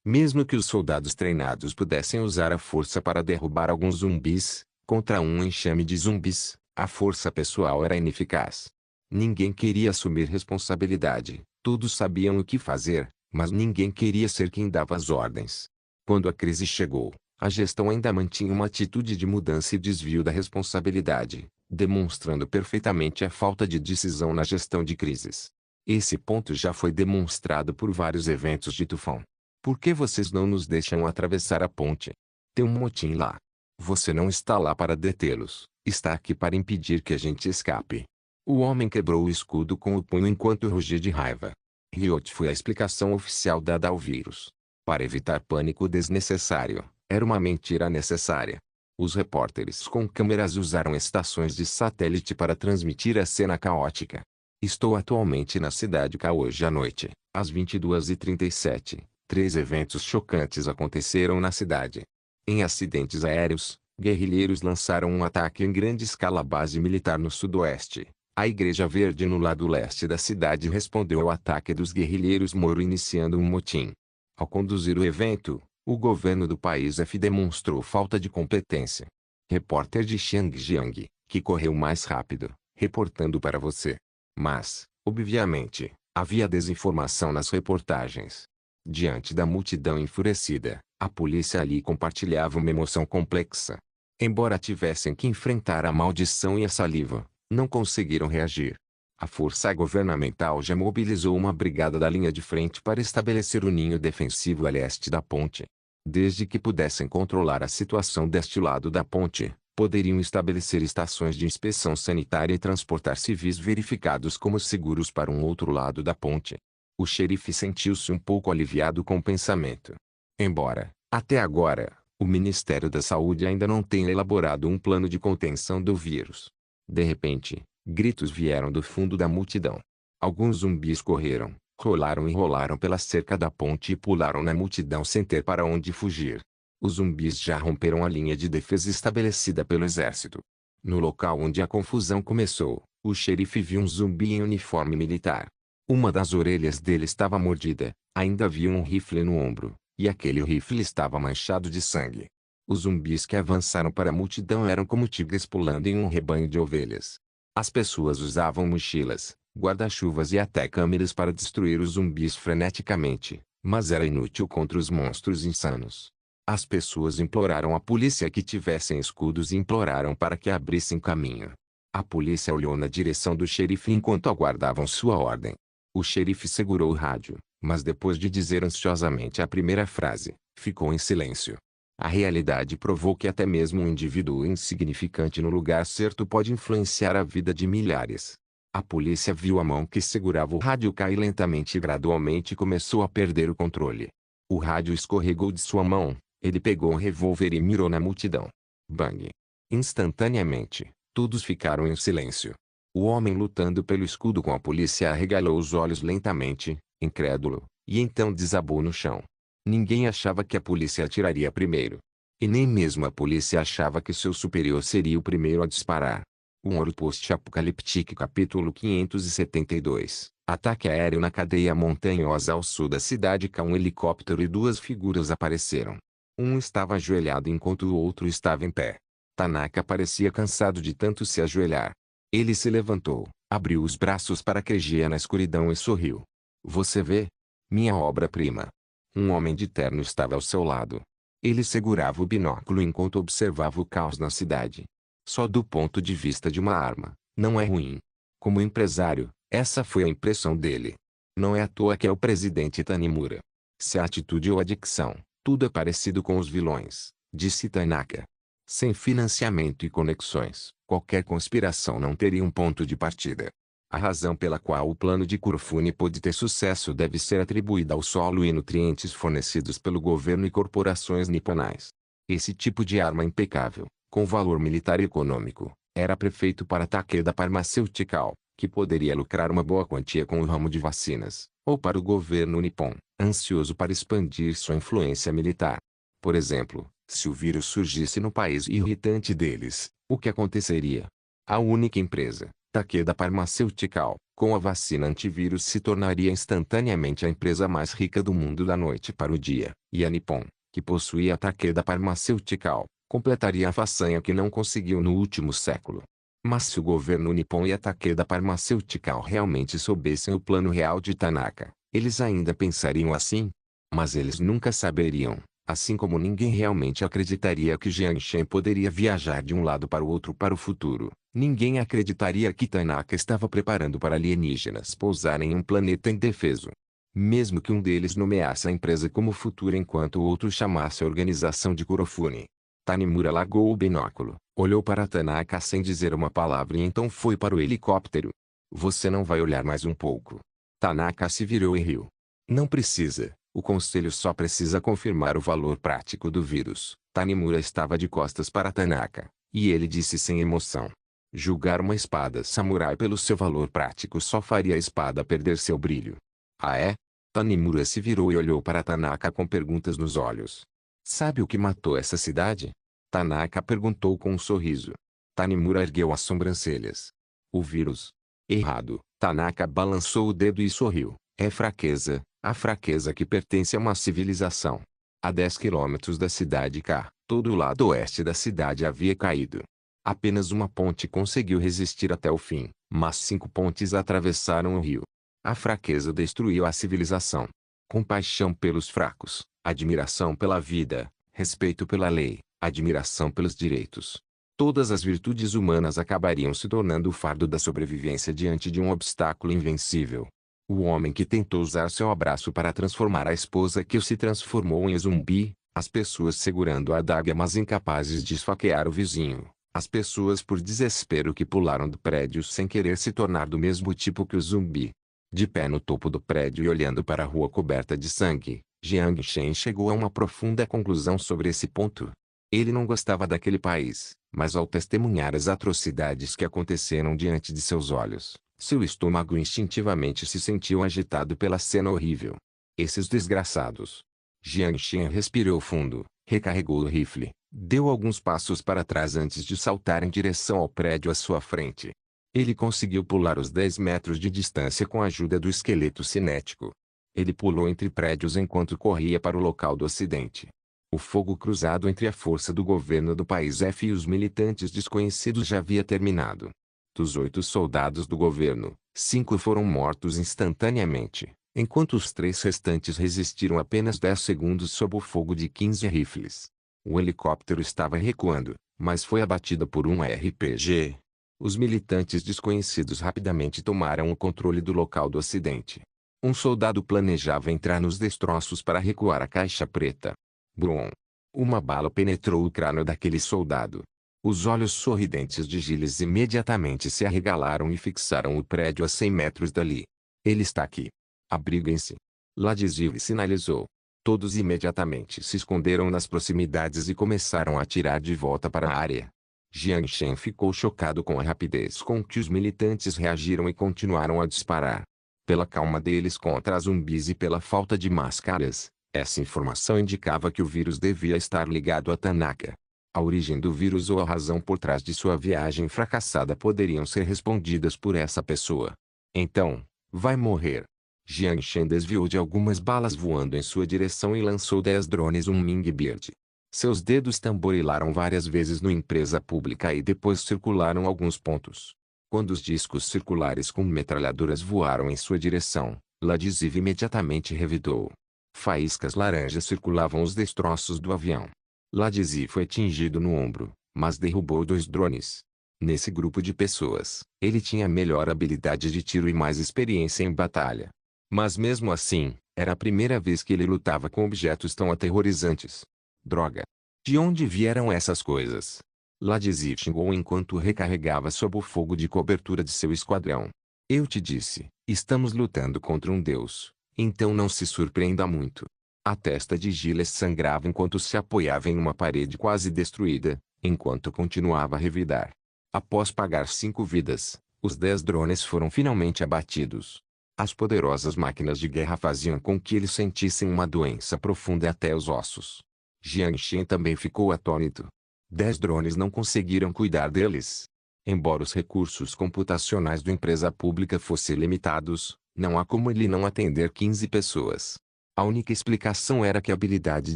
Mesmo que os soldados treinados pudessem usar a força para derrubar alguns zumbis, contra um enxame de zumbis, a força pessoal era ineficaz. Ninguém queria assumir responsabilidade, todos sabiam o que fazer, mas ninguém queria ser quem dava as ordens. Quando a crise chegou, a gestão ainda mantinha uma atitude de mudança e desvio da responsabilidade, demonstrando perfeitamente a falta de decisão na gestão de crises. Esse ponto já foi demonstrado por vários eventos de tufão. Por que vocês não nos deixam atravessar a ponte? Tem um motim lá. Você não está lá para detê-los, está aqui para impedir que a gente escape. O homem quebrou o escudo com o punho enquanto rugia de raiva. Riot foi a explicação oficial dada ao vírus. Para evitar pânico desnecessário, era uma mentira necessária. Os repórteres com câmeras usaram estações de satélite para transmitir a cena caótica. Estou atualmente na cidade K hoje à noite, às 22h37. 3 eventos chocantes aconteceram na cidade. Em acidentes aéreos, guerrilheiros lançaram um ataque em grande escala à base militar no sudoeste. A Igreja Verde no lado leste da cidade respondeu ao ataque dos guerrilheiros Moro iniciando um motim. Ao conduzir o evento, o governo do país demonstrou falta de competência. Repórter de Xinjiang, que correu mais rápido, reportando para você. Mas, obviamente, havia desinformação nas reportagens. Diante da multidão enfurecida, a polícia ali compartilhava uma emoção complexa. Embora tivessem que enfrentar a maldição e a saliva, não conseguiram reagir. A força governamental já mobilizou uma brigada da linha de frente para estabelecer o ninho defensivo a leste da ponte. Desde que pudessem controlar a situação deste lado da ponte, poderiam estabelecer estações de inspeção sanitária e transportar civis verificados como seguros para um outro lado da ponte. O xerife sentiu-se um pouco aliviado com o pensamento. Embora, até agora, o Ministério da Saúde ainda não tenha elaborado um plano de contenção do vírus. De repente, gritos vieram do fundo da multidão. Alguns zumbis correram, rolaram e rolaram pela cerca da ponte e pularam na multidão sem ter para onde fugir. Os zumbis já romperam a linha de defesa estabelecida pelo exército. No local onde a confusão começou, o xerife viu um zumbi em uniforme militar. Uma das orelhas dele estava mordida, ainda havia um rifle no ombro, e aquele rifle estava manchado de sangue. Os zumbis que avançaram para a multidão eram como tigres pulando em um rebanho de ovelhas. As pessoas usavam mochilas, guarda-chuvas e até câmeras para destruir os zumbis freneticamente, mas era inútil contra os monstros insanos. As pessoas imploraram à polícia que tivessem escudos e imploraram para que abrissem caminho. A polícia olhou na direção do xerife enquanto aguardavam sua ordem. O xerife segurou o rádio, mas depois de dizer ansiosamente a primeira frase, ficou em silêncio. A realidade provou que até mesmo um indivíduo insignificante no lugar certo pode influenciar a vida de milhares. A polícia viu a mão que segurava o rádio cair lentamente e gradualmente começou a perder o controle. O rádio escorregou de sua mão, ele pegou um revólver e mirou na multidão. Bang! Instantaneamente, todos ficaram em silêncio. O homem lutando pelo escudo com a polícia arregalou os olhos lentamente, incrédulo, e então desabou no chão. Ninguém achava que a polícia atiraria primeiro. E nem mesmo a polícia achava que seu superior seria o primeiro a disparar. Um hora post-apocalíptico capítulo 572. Ataque aéreo na cadeia montanhosa ao sul da cidade. Um helicóptero e duas figuras apareceram. Um estava ajoelhado enquanto o outro estava em pé. Tanaka parecia cansado de tanto se ajoelhar. Ele se levantou, abriu os braços para Keiji na escuridão e sorriu. Você vê? Minha obra-prima. Um homem de terno estava ao seu lado. Ele segurava o binóculo enquanto observava o caos na cidade. Só do ponto de vista de uma arma, não é ruim. Como empresário, essa foi a impressão dele. Não é à toa que é o presidente Tanimura. Se a atitude ou a dicção, tudo é parecido com os vilões, disse Tanaka. Sem financiamento e conexões, qualquer conspiração não teria um ponto de partida. A razão pela qual o plano de Kurofune pôde ter sucesso deve ser atribuída ao solo e nutrientes fornecidos pelo governo e corporações niponais. Esse tipo de arma impecável, com valor militar e econômico, era perfeito para Takeda Pharmaceutical, que poderia lucrar uma boa quantia com o ramo de vacinas, ou para o governo nipon, ansioso para expandir sua influência militar. Por exemplo, se o vírus surgisse no país irritante deles, o que aconteceria? A única empresa, Takeda Pharmaceutical, com a vacina antivírus se tornaria instantaneamente a empresa mais rica do mundo da noite para o dia, e a Nippon, que possuía a Takeda Pharmaceutical, completaria a façanha que não conseguiu no último século. Mas se o governo nipon e a Takeda Pharmaceutical realmente soubessem o plano real de Tanaka, eles ainda pensariam assim? Mas eles nunca saberiam, assim como ninguém realmente acreditaria que Jiang Shen poderia viajar de um lado para o outro para o futuro. Ninguém acreditaria que Tanaka estava preparando para alienígenas pousarem em um planeta indefeso. Mesmo que um deles nomeasse a empresa como futura enquanto o outro chamasse a organização de Kurofune. Tanimura largou o binóculo, olhou para Tanaka sem dizer uma palavra e então foi para o helicóptero. Você não vai olhar mais um pouco. Tanaka se virou e riu. Não precisa, o conselho só precisa confirmar o valor prático do vírus. Tanimura estava de costas para Tanaka, e ele disse sem emoção. Julgar uma espada samurai pelo seu valor prático só faria a espada perder seu brilho. Ah é? Tanimura se virou e olhou para Tanaka com perguntas nos olhos. Sabe o que matou essa cidade? Tanaka perguntou com um sorriso. Tanimura ergueu as sobrancelhas. O vírus. Errado. Tanaka balançou o dedo e sorriu. É fraqueza, a fraqueza que pertence a uma civilização. A 10 quilômetros da cidade K, todo o lado oeste da cidade havia caído. Apenas uma ponte conseguiu resistir até o fim, mas 5 pontes atravessaram o rio. A fraqueza destruiu a civilização. Compaixão pelos fracos, admiração pela vida, respeito pela lei, admiração pelos direitos. Todas as virtudes humanas acabariam se tornando o fardo da sobrevivência diante de um obstáculo invencível. O homem que tentou usar seu abraço para transformar a esposa que se transformou em zumbi, as pessoas segurando a adaga mas incapazes de esfaquear o vizinho, as pessoas por desespero que pularam do prédio sem querer se tornar do mesmo tipo que o zumbi. De pé no topo do prédio e olhando para a rua coberta de sangue, Jiang Shen chegou a uma profunda conclusão sobre esse ponto. Ele não gostava daquele país, mas ao testemunhar as atrocidades que aconteceram diante de seus olhos, seu estômago instintivamente se sentiu agitado pela cena horrível. Esses desgraçados. Jiang Shen respirou fundo, recarregou o rifle, deu alguns passos para trás antes de saltar em direção ao prédio à sua frente. Ele conseguiu pular os 10 metros de distância com a ajuda do esqueleto cinético. Ele pulou entre prédios enquanto corria para o local do acidente. O fogo cruzado entre a força do governo do país F e os militantes desconhecidos já havia terminado. Dos 8 soldados do governo, 5 foram mortos instantaneamente, enquanto os 3 restantes resistiram apenas 10 segundos sob o fogo de 15 rifles. O helicóptero estava recuando, mas foi abatido por um RPG. Os militantes desconhecidos rapidamente tomaram o controle do local do acidente. Um soldado planejava entrar nos destroços para recuar a caixa preta. Brum! Uma bala penetrou o crânio daquele soldado. Os olhos sorridentes de Gilles imediatamente se arregalaram e fixaram o prédio a 100 metros dali. Ele está aqui. Abriguem-se. Ladisive sinalizou. Todos imediatamente se esconderam nas proximidades e começaram a atirar de volta para a área. Jiang Shen ficou chocado com a rapidez com que os militantes reagiram e continuaram a disparar. Pela calma deles contra as zumbis e pela falta de máscaras, essa informação indicava que o vírus devia estar ligado a Tanaka. A origem do vírus ou a razão por trás de sua viagem fracassada poderiam ser respondidas por essa pessoa. Então, vai morrer. Jiang Shen desviou de algumas balas voando em sua direção e lançou 10 drones Mingbird. Seus dedos tamborilaram várias vezes no empresa pública e depois circularam alguns pontos. Quando os discos circulares com metralhadoras voaram em sua direção, Ladziv imediatamente revidou. Faíscas laranjas circulavam os destroços do avião. Ladziv foi atingido no ombro, mas derrubou 2 drones. Nesse grupo de pessoas, ele tinha melhor habilidade de tiro e mais experiência em batalha. Mas mesmo assim, era a primeira vez que ele lutava com objetos tão aterrorizantes. Droga! De onde vieram essas coisas? Ladziv xingou enquanto recarregava sob o fogo de cobertura de seu esquadrão. Eu te disse, estamos lutando contra um deus, então não se surpreenda muito. A testa de Gilles sangrava enquanto se apoiava em uma parede quase destruída, enquanto continuava a revidar. Após pagar 5 vidas, os 10 drones foram finalmente abatidos. As poderosas máquinas de guerra faziam com que eles sentissem uma doença profunda até os ossos. Jiang Shen também ficou atônito. 10 drones não conseguiram cuidar deles. Embora os recursos computacionais da empresa pública fossem limitados, não há como ele não atender 15 pessoas. A única explicação era que a habilidade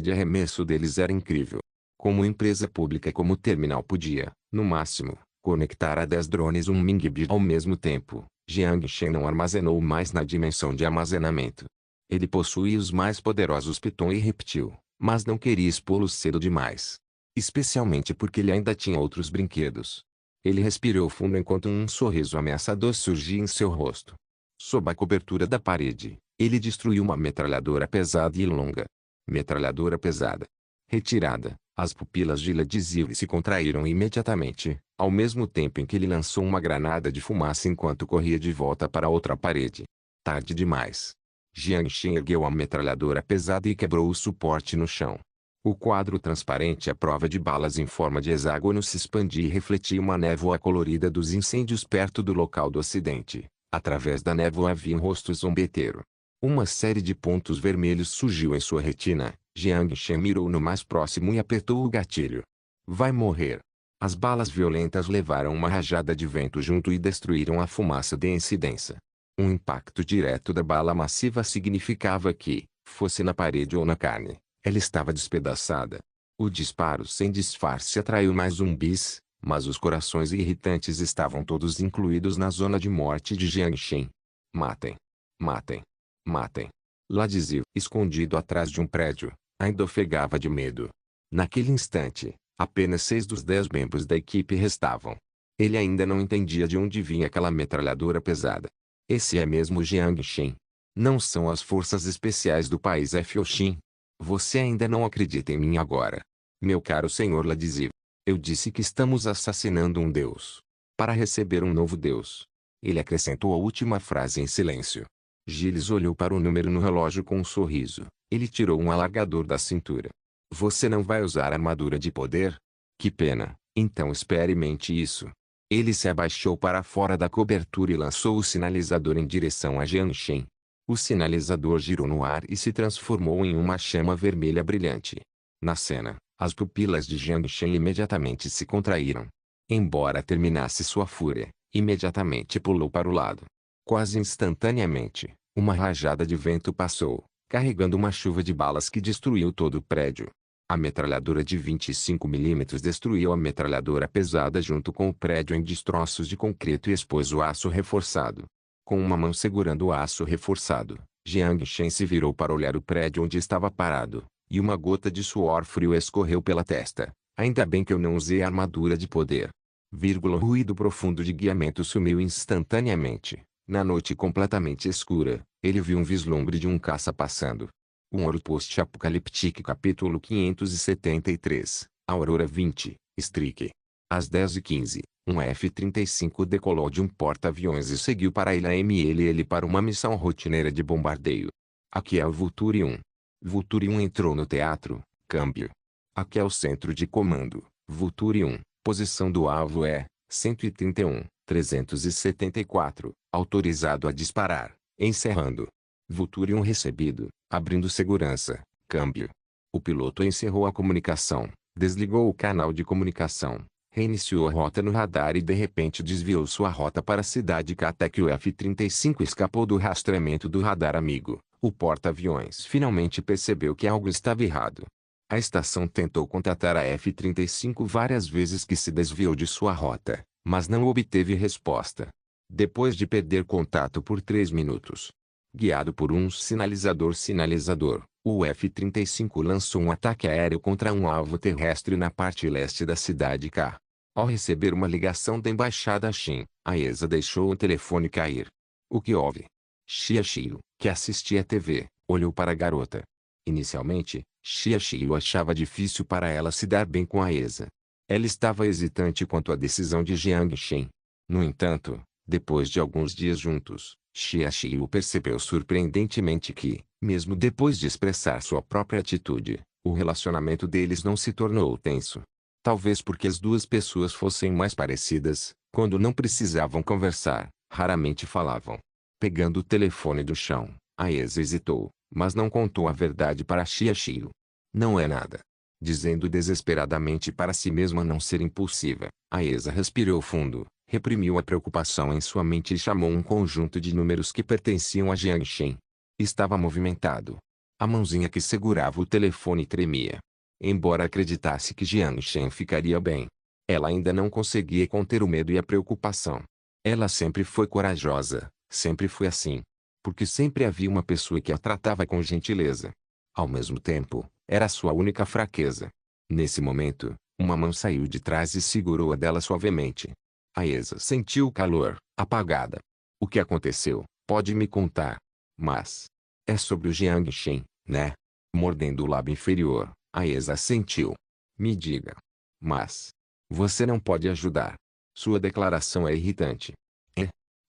de arremesso deles era incrível. Como empresa pública como o terminal podia, no máximo, conectar a 10 drones Mingbird ao mesmo tempo, Jiang Shen não armazenou mais na dimensão de armazenamento. Ele possuía os mais poderosos Piton e Reptil, mas não queria expô-los cedo demais. Especialmente porque ele ainda tinha outros brinquedos. Ele respirou fundo enquanto um sorriso ameaçador surgia em seu rosto. Sob a cobertura da parede, ele destruiu uma metralhadora pesada e longa. Metralhadora pesada. Retirada, as pupilas de Ladziv se contraíram imediatamente, ao mesmo tempo em que ele lançou uma granada de fumaça enquanto corria de volta para outra parede. Tarde demais. Jiang Shen ergueu a metralhadora pesada e quebrou o suporte no chão. O quadro transparente à prova de balas em forma de hexágono se expandia e refletia uma névoa colorida dos incêndios perto do local do acidente. Através da névoa havia um rosto zombeteiro. Uma série de pontos vermelhos surgiu em sua retina. Jiang Shen mirou no mais próximo e apertou o gatilho. Vai morrer. As balas violentas levaram uma rajada de vento junto e destruíram a fumaça de incidência. Um impacto direto da bala massiva significava que, fosse na parede ou na carne, ela estava despedaçada. O disparo sem disfarce atraiu mais zumbis, mas os corações irritantes estavam todos incluídos na zona de morte de Jiang Shen. Matem. Matem. Matem. Ladziv, escondido atrás de um prédio, ainda ofegava de medo. Naquele instante, apenas 6 dos 10 membros da equipe restavam. Ele ainda não entendia de onde vinha aquela metralhadora pesada. Esse é mesmo Jiang Shen. Não são as forças especiais do país Foshin. Você ainda não acredita em mim agora. Meu caro senhor Ladziv. Eu disse que estamos assassinando um deus. Para receber um novo deus. Ele acrescentou a última frase em silêncio. Gilles olhou para o número no relógio com um sorriso. Ele tirou um alargador da cintura. Você não vai usar armadura de poder? Que pena, então experimente isso. Ele se abaixou para fora da cobertura e lançou o sinalizador em direção a Jiang Shen. O sinalizador girou no ar e se transformou em uma chama vermelha brilhante. Na cena, as pupilas de Jiang Shen imediatamente se contraíram. Embora terminasse sua fúria, imediatamente pulou para o lado. Quase instantaneamente, uma rajada de vento passou, carregando uma chuva de balas que destruiu todo o prédio. A metralhadora de 25 mm destruiu a metralhadora pesada junto com o prédio em destroços de concreto e expôs o aço reforçado. Com uma mão segurando o aço reforçado, Jiang Shen se virou para olhar o prédio onde estava parado, e uma gota de suor frio escorreu pela testa. Ainda bem que eu não usei a armadura de poder. O ruído profundo de guiamento sumiu instantaneamente. Na noite completamente escura, ele viu um vislumbre de um caça passando. Um Ouro Post-Apocaliptique capítulo 573, Aurora 20, Streak. Às 10h15, um F-35 decolou de um porta-aviões e seguiu para a ilha MLL para uma missão rotineira de bombardeio. Aqui é o Vulture 1. Vulture 1 entrou no teatro, câmbio. Aqui é o centro de comando, Vulture 1, posição do alvo é 131.374, autorizado a disparar, encerrando. Vulture 1 recebido, abrindo segurança, câmbio. O piloto encerrou a comunicação. Desligou o canal de comunicação, reiniciou a rota no radar e de repente desviou sua rota para a cidade K até que o F-35 escapou do rastreamento do radar amigo. O porta-aviões finalmente percebeu que algo estava errado. A estação tentou contatar a F-35 várias vezes que se desviou de sua rota, mas não obteve resposta. Depois de perder contato por 3 minutos, guiado por um sinalizador, o F-35 lançou um ataque aéreo contra um alvo terrestre na parte leste da cidade K. Ao receber uma ligação da embaixada Xin, a ESA deixou o telefone cair. O que houve? Xiaxiu, que assistia à TV, olhou para a garota. Inicialmente, Xiaxiu achava difícil para ela se dar bem com a ESA. Ela estava hesitante quanto à decisão de Jiang Shen. No entanto, depois de alguns dias juntos, Xiaxiu percebeu surpreendentemente que, mesmo depois de expressar sua própria atitude, o relacionamento deles não se tornou tenso. Talvez porque as duas pessoas fossem mais parecidas, quando não precisavam conversar, raramente falavam. Pegando o telefone do chão, a ESA hesitou, mas não contou a verdade para Xiaxiu. Não é nada. Dizendo desesperadamente para si mesma não ser impulsiva, a ESA respirou fundo, reprimiu a preocupação em sua mente e chamou um conjunto de números que pertenciam a Jiang Shen. Estava movimentado. A mãozinha que segurava o telefone tremia. Embora acreditasse que Jiang Shen ficaria bem, ela ainda não conseguia conter o medo e a preocupação. Ela sempre foi corajosa, sempre foi assim. Porque sempre havia uma pessoa que a tratava com gentileza. Ao mesmo tempo, era sua única fraqueza. Nesse momento, uma mão saiu de trás e segurou-a dela suavemente. A ESA sentiu o calor, apagada. O que aconteceu? Pode me contar. Mas é sobre o Jiang Shen, né? Mordendo o lábio inferior, a ESA sentiu. Me diga. Mas você não pode ajudar. Sua declaração é irritante.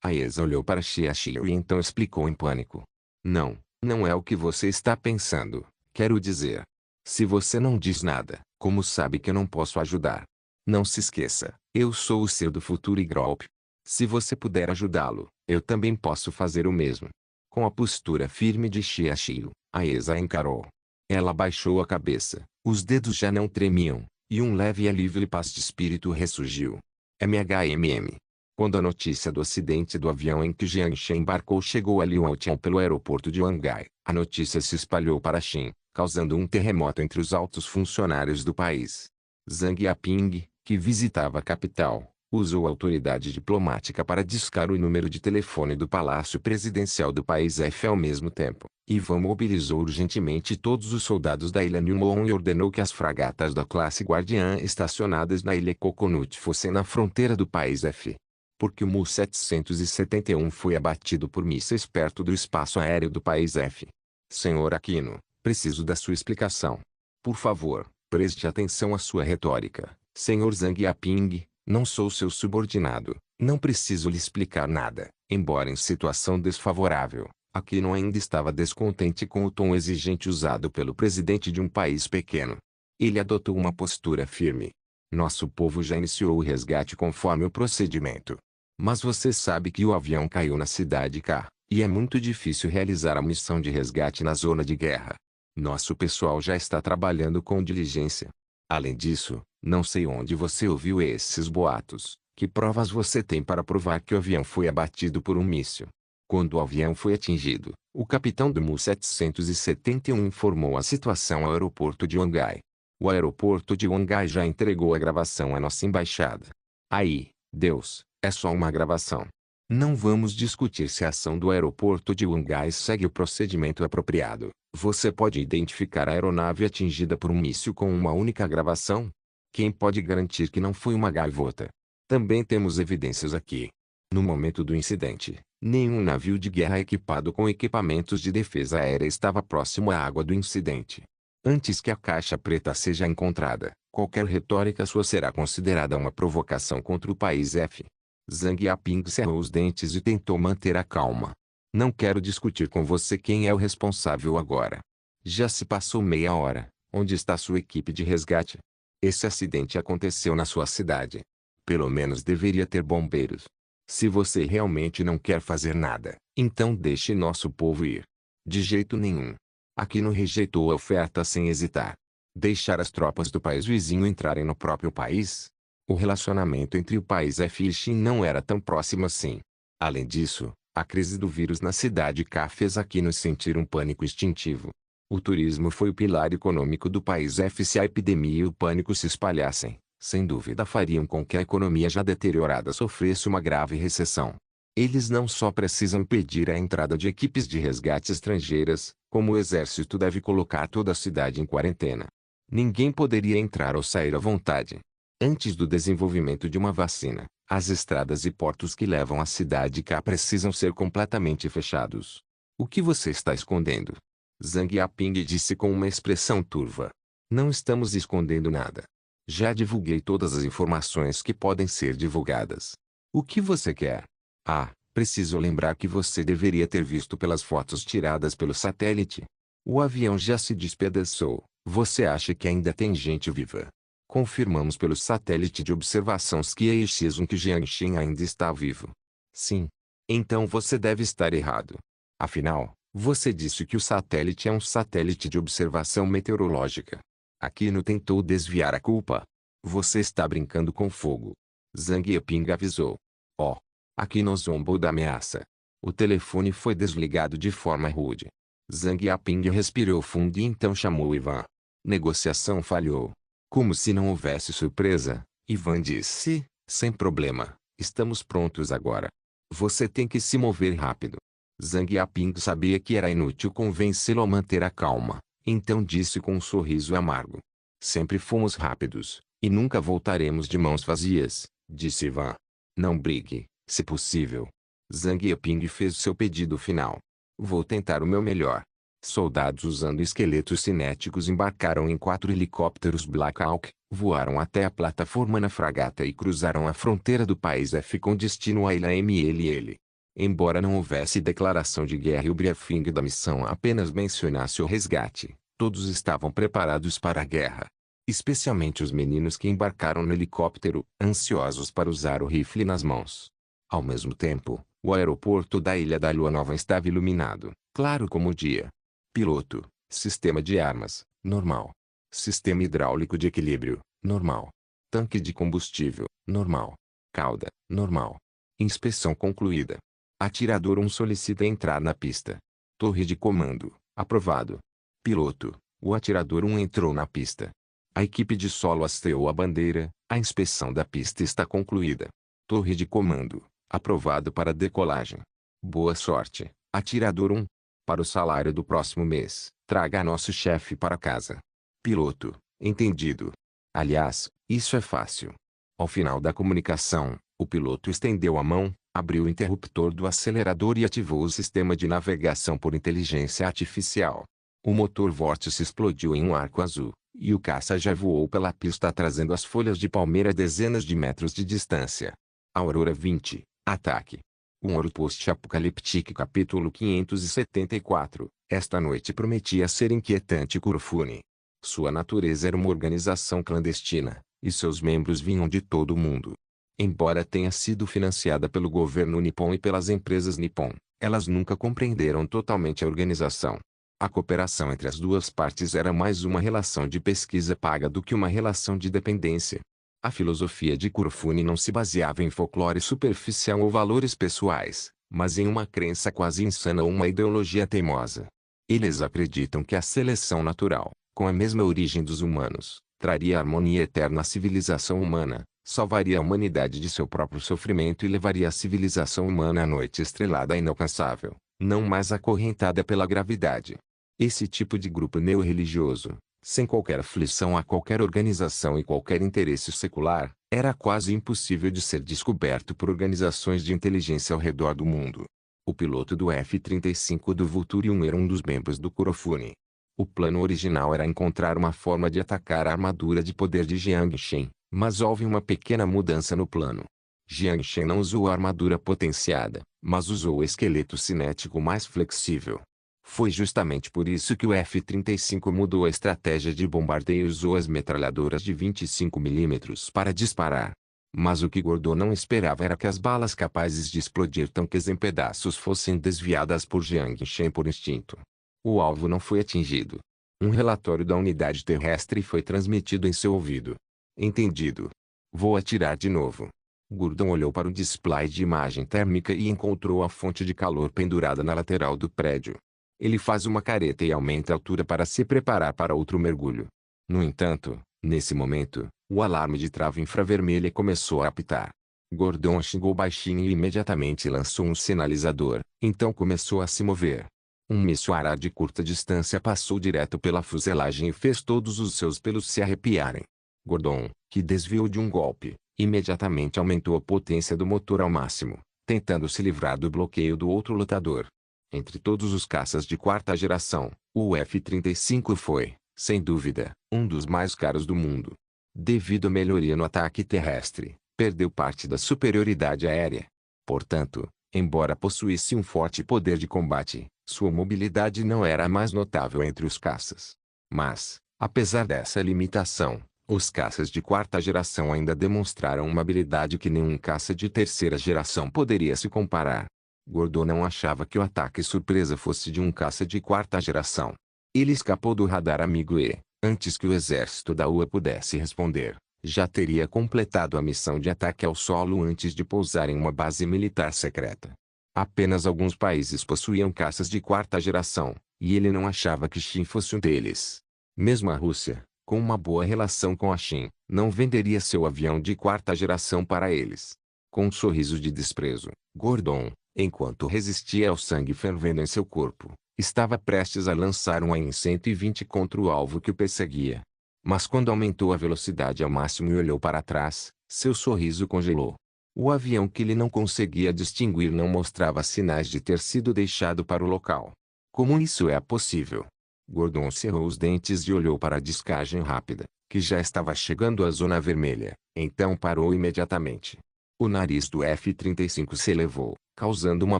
A ESA olhou para Xiaxiu e então explicou em pânico. Não, não é o que você está pensando. Quero dizer. Se você não diz nada, como sabe que eu não posso ajudar? Não se esqueça, eu sou o seu do futuro e golpe. Se você puder ajudá-lo, eu também posso fazer o mesmo. Com a postura firme de Xiaxiu, a ESA a encarou. Ela baixou a cabeça, os dedos já não tremiam, e um leve alívio e paz de espírito ressurgiu. MHMM. Quando a notícia do acidente do avião em que Jiang Shen embarcou chegou a Liuotian pelo aeroporto de Wangai, a notícia se espalhou para Xin, causando um terremoto entre os altos funcionários do país. Zhang Yaping, que visitava a capital, usou a autoridade diplomática para discar o número de telefone do Palácio Presidencial do país F ao mesmo tempo. Ivan mobilizou urgentemente todos os soldados da ilha Numon e ordenou que as fragatas da classe Guardiã estacionadas na ilha Coconut fossem na fronteira do país F. Porque o Mu-771 foi abatido por mísseis perto do espaço aéreo do país F. Senhor Aquino, preciso da sua explicação. Por favor, preste atenção à sua retórica. Senhor Zhang Yaping, não sou seu subordinado, não preciso lhe explicar nada. Embora em situação desfavorável, Aquino ainda estava descontente com o tom exigente usado pelo presidente de um país pequeno. Ele adotou uma postura firme. Nosso povo já iniciou o resgate conforme o procedimento. Mas você sabe que o avião caiu na cidade K, e é muito difícil realizar a missão de resgate na zona de guerra. Nosso pessoal já está trabalhando com diligência. Além disso, não sei onde você ouviu esses boatos. Que provas você tem para provar que o avião foi abatido por um míssil? Quando o avião foi atingido, o capitão do Mu-771 informou a situação ao aeroporto de Wangai. O aeroporto de Wangai já entregou a gravação à nossa embaixada. Aí, Deus, é só uma gravação. Não vamos discutir se a ação do aeroporto de Wangai segue o procedimento apropriado. Você pode identificar a aeronave atingida por um míssil com uma única gravação? Quem pode garantir que não foi uma gaivota? Também temos evidências aqui. No momento do incidente, nenhum navio de guerra equipado com equipamentos de defesa aérea estava próximo à água do incidente. Antes que a caixa preta seja encontrada, qualquer retórica sua será considerada uma provocação contra o país F. Zhang Yaping cerrou os dentes e tentou manter a calma. Não quero discutir com você quem é o responsável agora. Já se passou meia hora. Onde está sua equipe de resgate? Esse acidente aconteceu na sua cidade. Pelo menos deveria ter bombeiros. Se você realmente não quer fazer nada, então deixe nosso povo ir. De jeito nenhum. Aquino rejeitou a oferta sem hesitar. Deixar as tropas do país vizinho entrarem no próprio país? O relacionamento entre o país F e Xin não era tão próximo assim. Além disso, a crise do vírus na cidade K fez Aquinos sentir um pânico instintivo. O turismo foi o pilar econômico do país F. Se a epidemia e o pânico se espalhassem, sem dúvida fariam com que a economia já deteriorada sofresse uma grave recessão. Eles não só precisam impedir a entrada de equipes de resgate estrangeiras, como o exército deve colocar toda a cidade em quarentena. Ninguém poderia entrar ou sair à vontade. Antes do desenvolvimento de uma vacina, as estradas e portos que levam à cidade K precisam ser completamente fechados. O que você está escondendo? Zhang Yaping disse com uma expressão turva. Não estamos escondendo nada. Já divulguei todas as informações que podem ser divulgadas. O que você quer? Ah, preciso lembrar que você deveria ter visto pelas fotos tiradas pelo satélite. O avião já se despedaçou. Você acha que ainda tem gente viva? Confirmamos pelo satélite de observações que EX1 que Jiangxin ainda está vivo. Sim. Então você deve estar errado. Afinal, você disse que o satélite é um satélite de observação meteorológica. Aquino tentou desviar a culpa. Você está brincando com fogo. Zhang Yaping avisou. Oh. Aquino zombou da ameaça. O telefone foi desligado de forma rude. Zhang Yaping respirou fundo e então chamou Ivan. Negociação falhou. Como se não houvesse surpresa, Ivan disse, sem problema, estamos prontos agora. Você tem que se mover rápido. Zhang Yaping sabia que era inútil convencê-lo a manter a calma, então disse com um sorriso amargo. Sempre fomos rápidos, e nunca voltaremos de mãos vazias, disse Ivan. Não brigue, se possível. Zhang Yaping fez seu pedido final. Vou tentar o meu melhor. Soldados usando esqueletos cinéticos embarcaram em 4 helicópteros Black Hawk, voaram até a plataforma na fragata e cruzaram a fronteira do país F com destino à ilha MLL. Embora não houvesse declaração de guerra e o briefing da missão apenas mencionasse o resgate, todos estavam preparados para a guerra. Especialmente os meninos que embarcaram no helicóptero, ansiosos para usar o rifle nas mãos. Ao mesmo tempo, o aeroporto da Ilha da Lua Nova estava iluminado, claro como o dia. Piloto, sistema de armas, normal. Sistema hidráulico de equilíbrio, normal. Tanque de combustível, normal. Cauda, normal. Inspeção concluída. Atirador 1 solicita entrar na pista. Torre de comando, aprovado. Piloto, o atirador 1 entrou na pista. A equipe de solo hasteou a bandeira, a inspeção da pista está concluída. Torre de comando, aprovado para decolagem. Boa sorte, atirador 1. Para o salário do próximo mês, traga nosso chefe para casa. Piloto, entendido. Aliás, isso é fácil. Ao final da comunicação, o piloto estendeu a mão, abriu o interruptor do acelerador e ativou o sistema de navegação por inteligência artificial. O motor vórtice explodiu em um arco azul, e o caça já voou pela pista trazendo as folhas de palmeira a dezenas de metros de distância. Aurora 20, ataque. Um ouro post-apocalíptico capítulo 574. Esta noite prometia ser inquietante Kurofune. Sua natureza era uma organização clandestina, e seus membros vinham de todo o mundo. Embora tenha sido financiada pelo governo nipom e pelas empresas nipom, elas nunca compreenderam totalmente a organização. A cooperação entre as duas partes era mais uma relação de pesquisa paga do que uma relação de dependência. A filosofia de Kurofune não se baseava em folclore superficial ou valores pessoais, mas em uma crença quase insana ou uma ideologia teimosa. Eles acreditam que a seleção natural, com a mesma origem dos humanos, traria harmonia eterna à civilização humana, salvaria a humanidade de seu próprio sofrimento e levaria a civilização humana à noite estrelada e inalcançável, não mais acorrentada pela gravidade. Esse tipo de grupo neo-religioso, sem qualquer aflição a qualquer organização e qualquer interesse secular, era quase impossível de ser descoberto por organizações de inteligência ao redor do mundo. O piloto do F-35 do Vulture 1 era um dos membros do Kurofune. O plano original era encontrar uma forma de atacar a armadura de poder de Jiangxin, mas houve uma pequena mudança no plano. Jiangxin não usou a armadura potenciada, mas usou o esqueleto cinético mais flexível. Foi justamente por isso que o F-35 mudou a estratégia de bombardeio e usou as metralhadoras de 25 mm para disparar. Mas o que Gordon não esperava era que as balas capazes de explodir tanques em pedaços fossem desviadas por Jiangxin por instinto. O alvo não foi atingido. Um relatório da unidade terrestre foi transmitido em seu ouvido. Entendido. Vou atirar de novo. Gordon olhou para o display de imagem térmica e encontrou a fonte de calor pendurada na lateral do prédio. Ele faz uma careta e aumenta a altura para se preparar para outro mergulho. No entanto, nesse momento, o alarme de trava infravermelha começou a apitar. Gordon xingou baixinho e imediatamente lançou um sinalizador, então começou a se mover. Um míssil Ará de curta distância passou direto pela fuselagem e fez todos os seus pelos se arrepiarem. Gordon, que desviou de um golpe, imediatamente aumentou a potência do motor ao máximo, tentando se livrar do bloqueio do outro lutador. Entre todos os caças de quarta geração, o F-35 foi, sem dúvida, um dos mais caros do mundo. Devido à melhoria no ataque terrestre, perdeu parte da superioridade aérea. Portanto, embora possuísse um forte poder de combate, sua mobilidade não era a mais notável entre os caças. Mas, apesar dessa limitação, os caças de quarta geração ainda demonstraram uma habilidade que nenhum caça de terceira geração poderia se comparar. Gordon não achava que o ataque surpresa fosse de um caça de quarta geração. Ele escapou do radar amigo e, antes que o exército da UA pudesse responder, já teria completado a missão de ataque ao solo antes de pousar em uma base militar secreta. Apenas alguns países possuíam caças de quarta geração, e ele não achava que Shin fosse um deles. Mesmo a Rússia, com uma boa relação com a Shin, não venderia seu avião de quarta geração para eles. Com um sorriso de desprezo, Gordon, enquanto resistia ao sangue fervendo em seu corpo, estava prestes a lançar um AIM-120 contra o alvo que o perseguia. Mas quando aumentou a velocidade ao máximo e olhou para trás, seu sorriso congelou. O avião que ele não conseguia distinguir não mostrava sinais de ter sido deixado para o local. Como isso é possível? Gordon cerrou os dentes e olhou para a descagem rápida, que já estava chegando à zona vermelha, então parou imediatamente. O nariz do F-35 se elevou, causando uma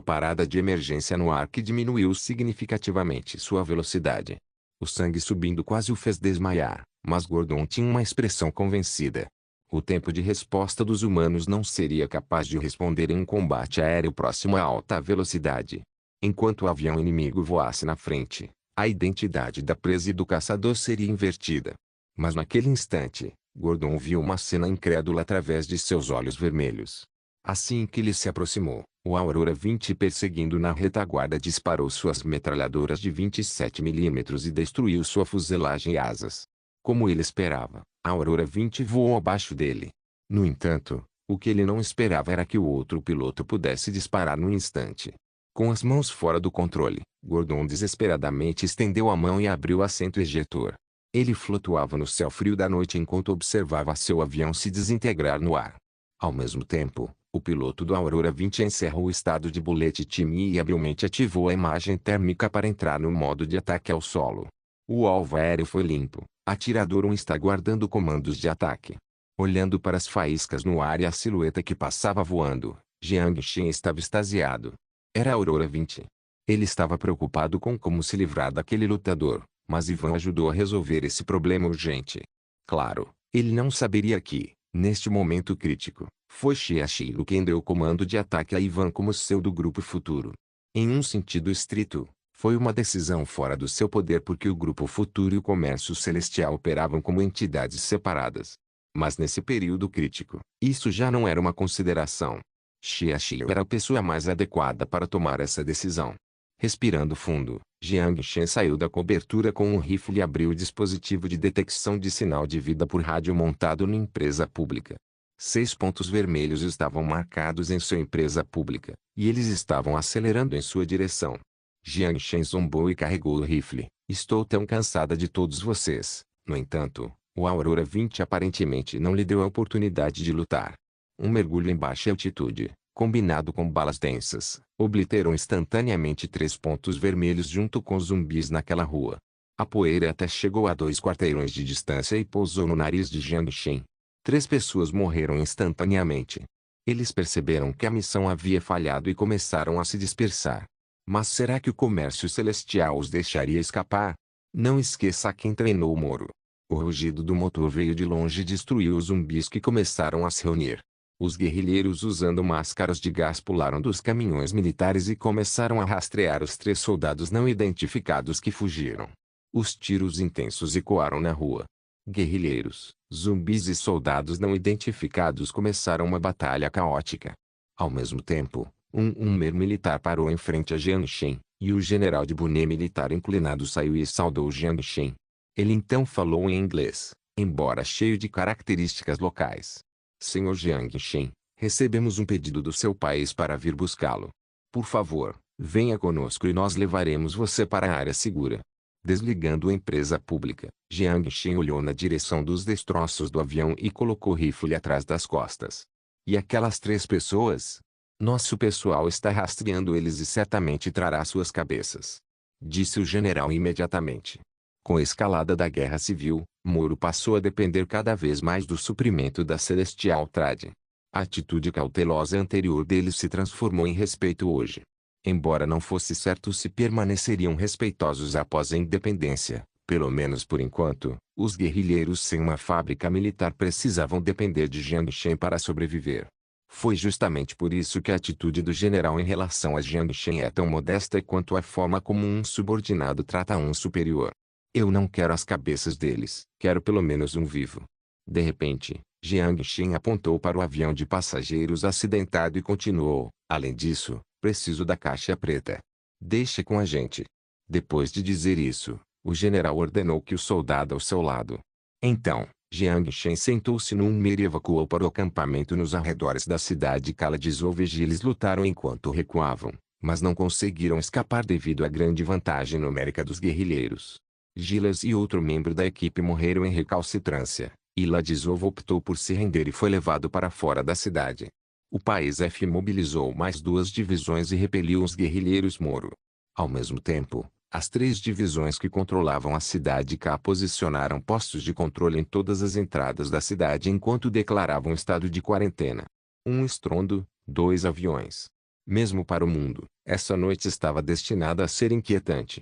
parada de emergência no ar que diminuiu significativamente sua velocidade. O sangue subindo quase o fez desmaiar, mas Gordon tinha uma expressão convencida. O tempo de resposta dos humanos não seria capaz de responder em um combate aéreo próximo a alta velocidade. Enquanto o avião inimigo voasse na frente, a identidade da presa e do caçador seria invertida. Mas naquele instante, Gordon viu uma cena incrédula através de seus olhos vermelhos. Assim que ele se aproximou, o Aurora 20 perseguindo na retaguarda disparou suas metralhadoras de 27 mm e destruiu sua fuselagem e asas. Como ele esperava, a Aurora 20 voou abaixo dele. No entanto, o que ele não esperava era que o outro piloto pudesse disparar no instante. Com as mãos fora do controle, Gordon desesperadamente estendeu a mão e abriu o assento ejetor. Ele flutuava no céu frio da noite enquanto observava seu avião se desintegrar no ar. Ao mesmo tempo, o piloto do Aurora 20 encerrou o estado de bullet time e habilmente ativou a imagem térmica para entrar no modo de ataque ao solo. O alvo aéreo foi limpo. Atirador 1 está guardando comandos de ataque. Olhando para as faíscas no ar e a silhueta que passava voando, Jiang Shin estava extasiado. Era a Aurora 20. Ele estava preocupado com como se livrar daquele lutador, mas Ivan ajudou a resolver esse problema urgente. Claro, ele não saberia que, neste momento crítico, foi Shiashiro quem deu o comando de ataque a Ivan como seu do grupo futuro. Em um sentido estrito, foi uma decisão fora do seu poder porque o Grupo Futuro e o Comércio Celestial operavam como entidades separadas. Mas nesse período crítico, isso já não era uma consideração. Shiashiro era a pessoa mais adequada para tomar essa decisão. Respirando fundo, Jiang Shen saiu da cobertura com um rifle e abriu o dispositivo de detecção de sinal de vida por rádio montado na empresa pública. 6 pontos vermelhos estavam marcados em sua empresa pública, e eles estavam acelerando em sua direção. Jiang Shen zombou e carregou o rifle. Estou tão cansada de todos vocês. No entanto, o Aurora 20 aparentemente não lhe deu a oportunidade de lutar. Um mergulho em baixa altitude, combinado com balas densas, obliterou instantaneamente 3 pontos vermelhos junto com zumbis naquela rua. A poeira até chegou a 2 quarteirões de distância e pousou no nariz de Jiang Shen. 3 pessoas morreram instantaneamente. Eles perceberam que a missão havia falhado e começaram a se dispersar. Mas será que o comércio celestial os deixaria escapar? Não esqueça quem treinou o Moro. O rugido do motor veio de longe e destruiu os zumbis que começaram a se reunir. Os guerrilheiros usando máscaras de gás pularam dos caminhões militares e começaram a rastrear os 3 soldados não identificados que fugiram. Os tiros intensos ecoaram na rua. Guerrilheiros, zumbis e soldados não identificados começaram uma batalha caótica. Ao mesmo tempo, um Hummer militar parou em frente a Jiang Shen, e o general de boné militar inclinado saiu e saudou Jiang Shen. Ele então falou em inglês, embora cheio de características locais. Senhor Jiang Shen, recebemos um pedido do seu país para vir buscá-lo. Por favor, venha conosco e nós levaremos você para a área segura. Desligando a empresa pública, Jiang Shen olhou na direção dos destroços do avião e colocou o rifle atrás das costas. E aquelas 3 pessoas? Nosso pessoal está rastreando eles e certamente trará suas cabeças. Disse o general imediatamente. Com a escalada da guerra civil, Moro passou a depender cada vez mais do suprimento da Celestial Trade. A atitude cautelosa anterior deles se transformou em respeito hoje. Embora não fosse certo se permaneceriam respeitosos após a independência, pelo menos por enquanto, os guerrilheiros sem uma fábrica militar precisavam depender de Jiang Shen para sobreviver. Foi justamente por isso que a atitude do general em relação a Jiang Shen é tão modesta quanto a forma como um subordinado trata um superior. Eu não quero as cabeças deles, quero pelo menos um vivo. De repente, Jiang Shen apontou para o avião de passageiros acidentado e continuou, além disso, preciso da caixa preta. Deixe com a gente. Depois de dizer isso, o general ordenou que o soldado ao seu lado. Então, Jiang Shen sentou-se no Hummer e evacuou para o acampamento nos arredores da cidade Kaladizov. Eles lutaram enquanto recuavam, mas não conseguiram escapar devido à grande vantagem numérica dos guerrilheiros. Gilas e outro membro da equipe morreram em recalcitrância, e Ladizov optou por se render e foi levado para fora da cidade. O país F mobilizou mais 2 divisões e repeliu os guerrilheiros Moro. Ao mesmo tempo, as 3 divisões que controlavam a cidade K posicionaram postos de controle em todas as entradas da cidade enquanto declaravam estado de quarentena. Um estrondo, 2 aviões. Mesmo para o mundo, essa noite estava destinada a ser inquietante.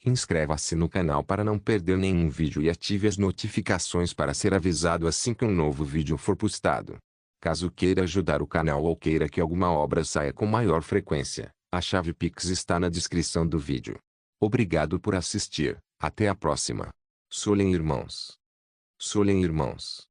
Inscreva-se no canal para não perder nenhum vídeo e ative as notificações para ser avisado assim que um novo vídeo for postado. Caso queira ajudar o canal ou queira que alguma obra saia com maior frequência, a chave Pix está na descrição do vídeo. Obrigado por assistir, até a próxima. Solem irmãos. Solem irmãos.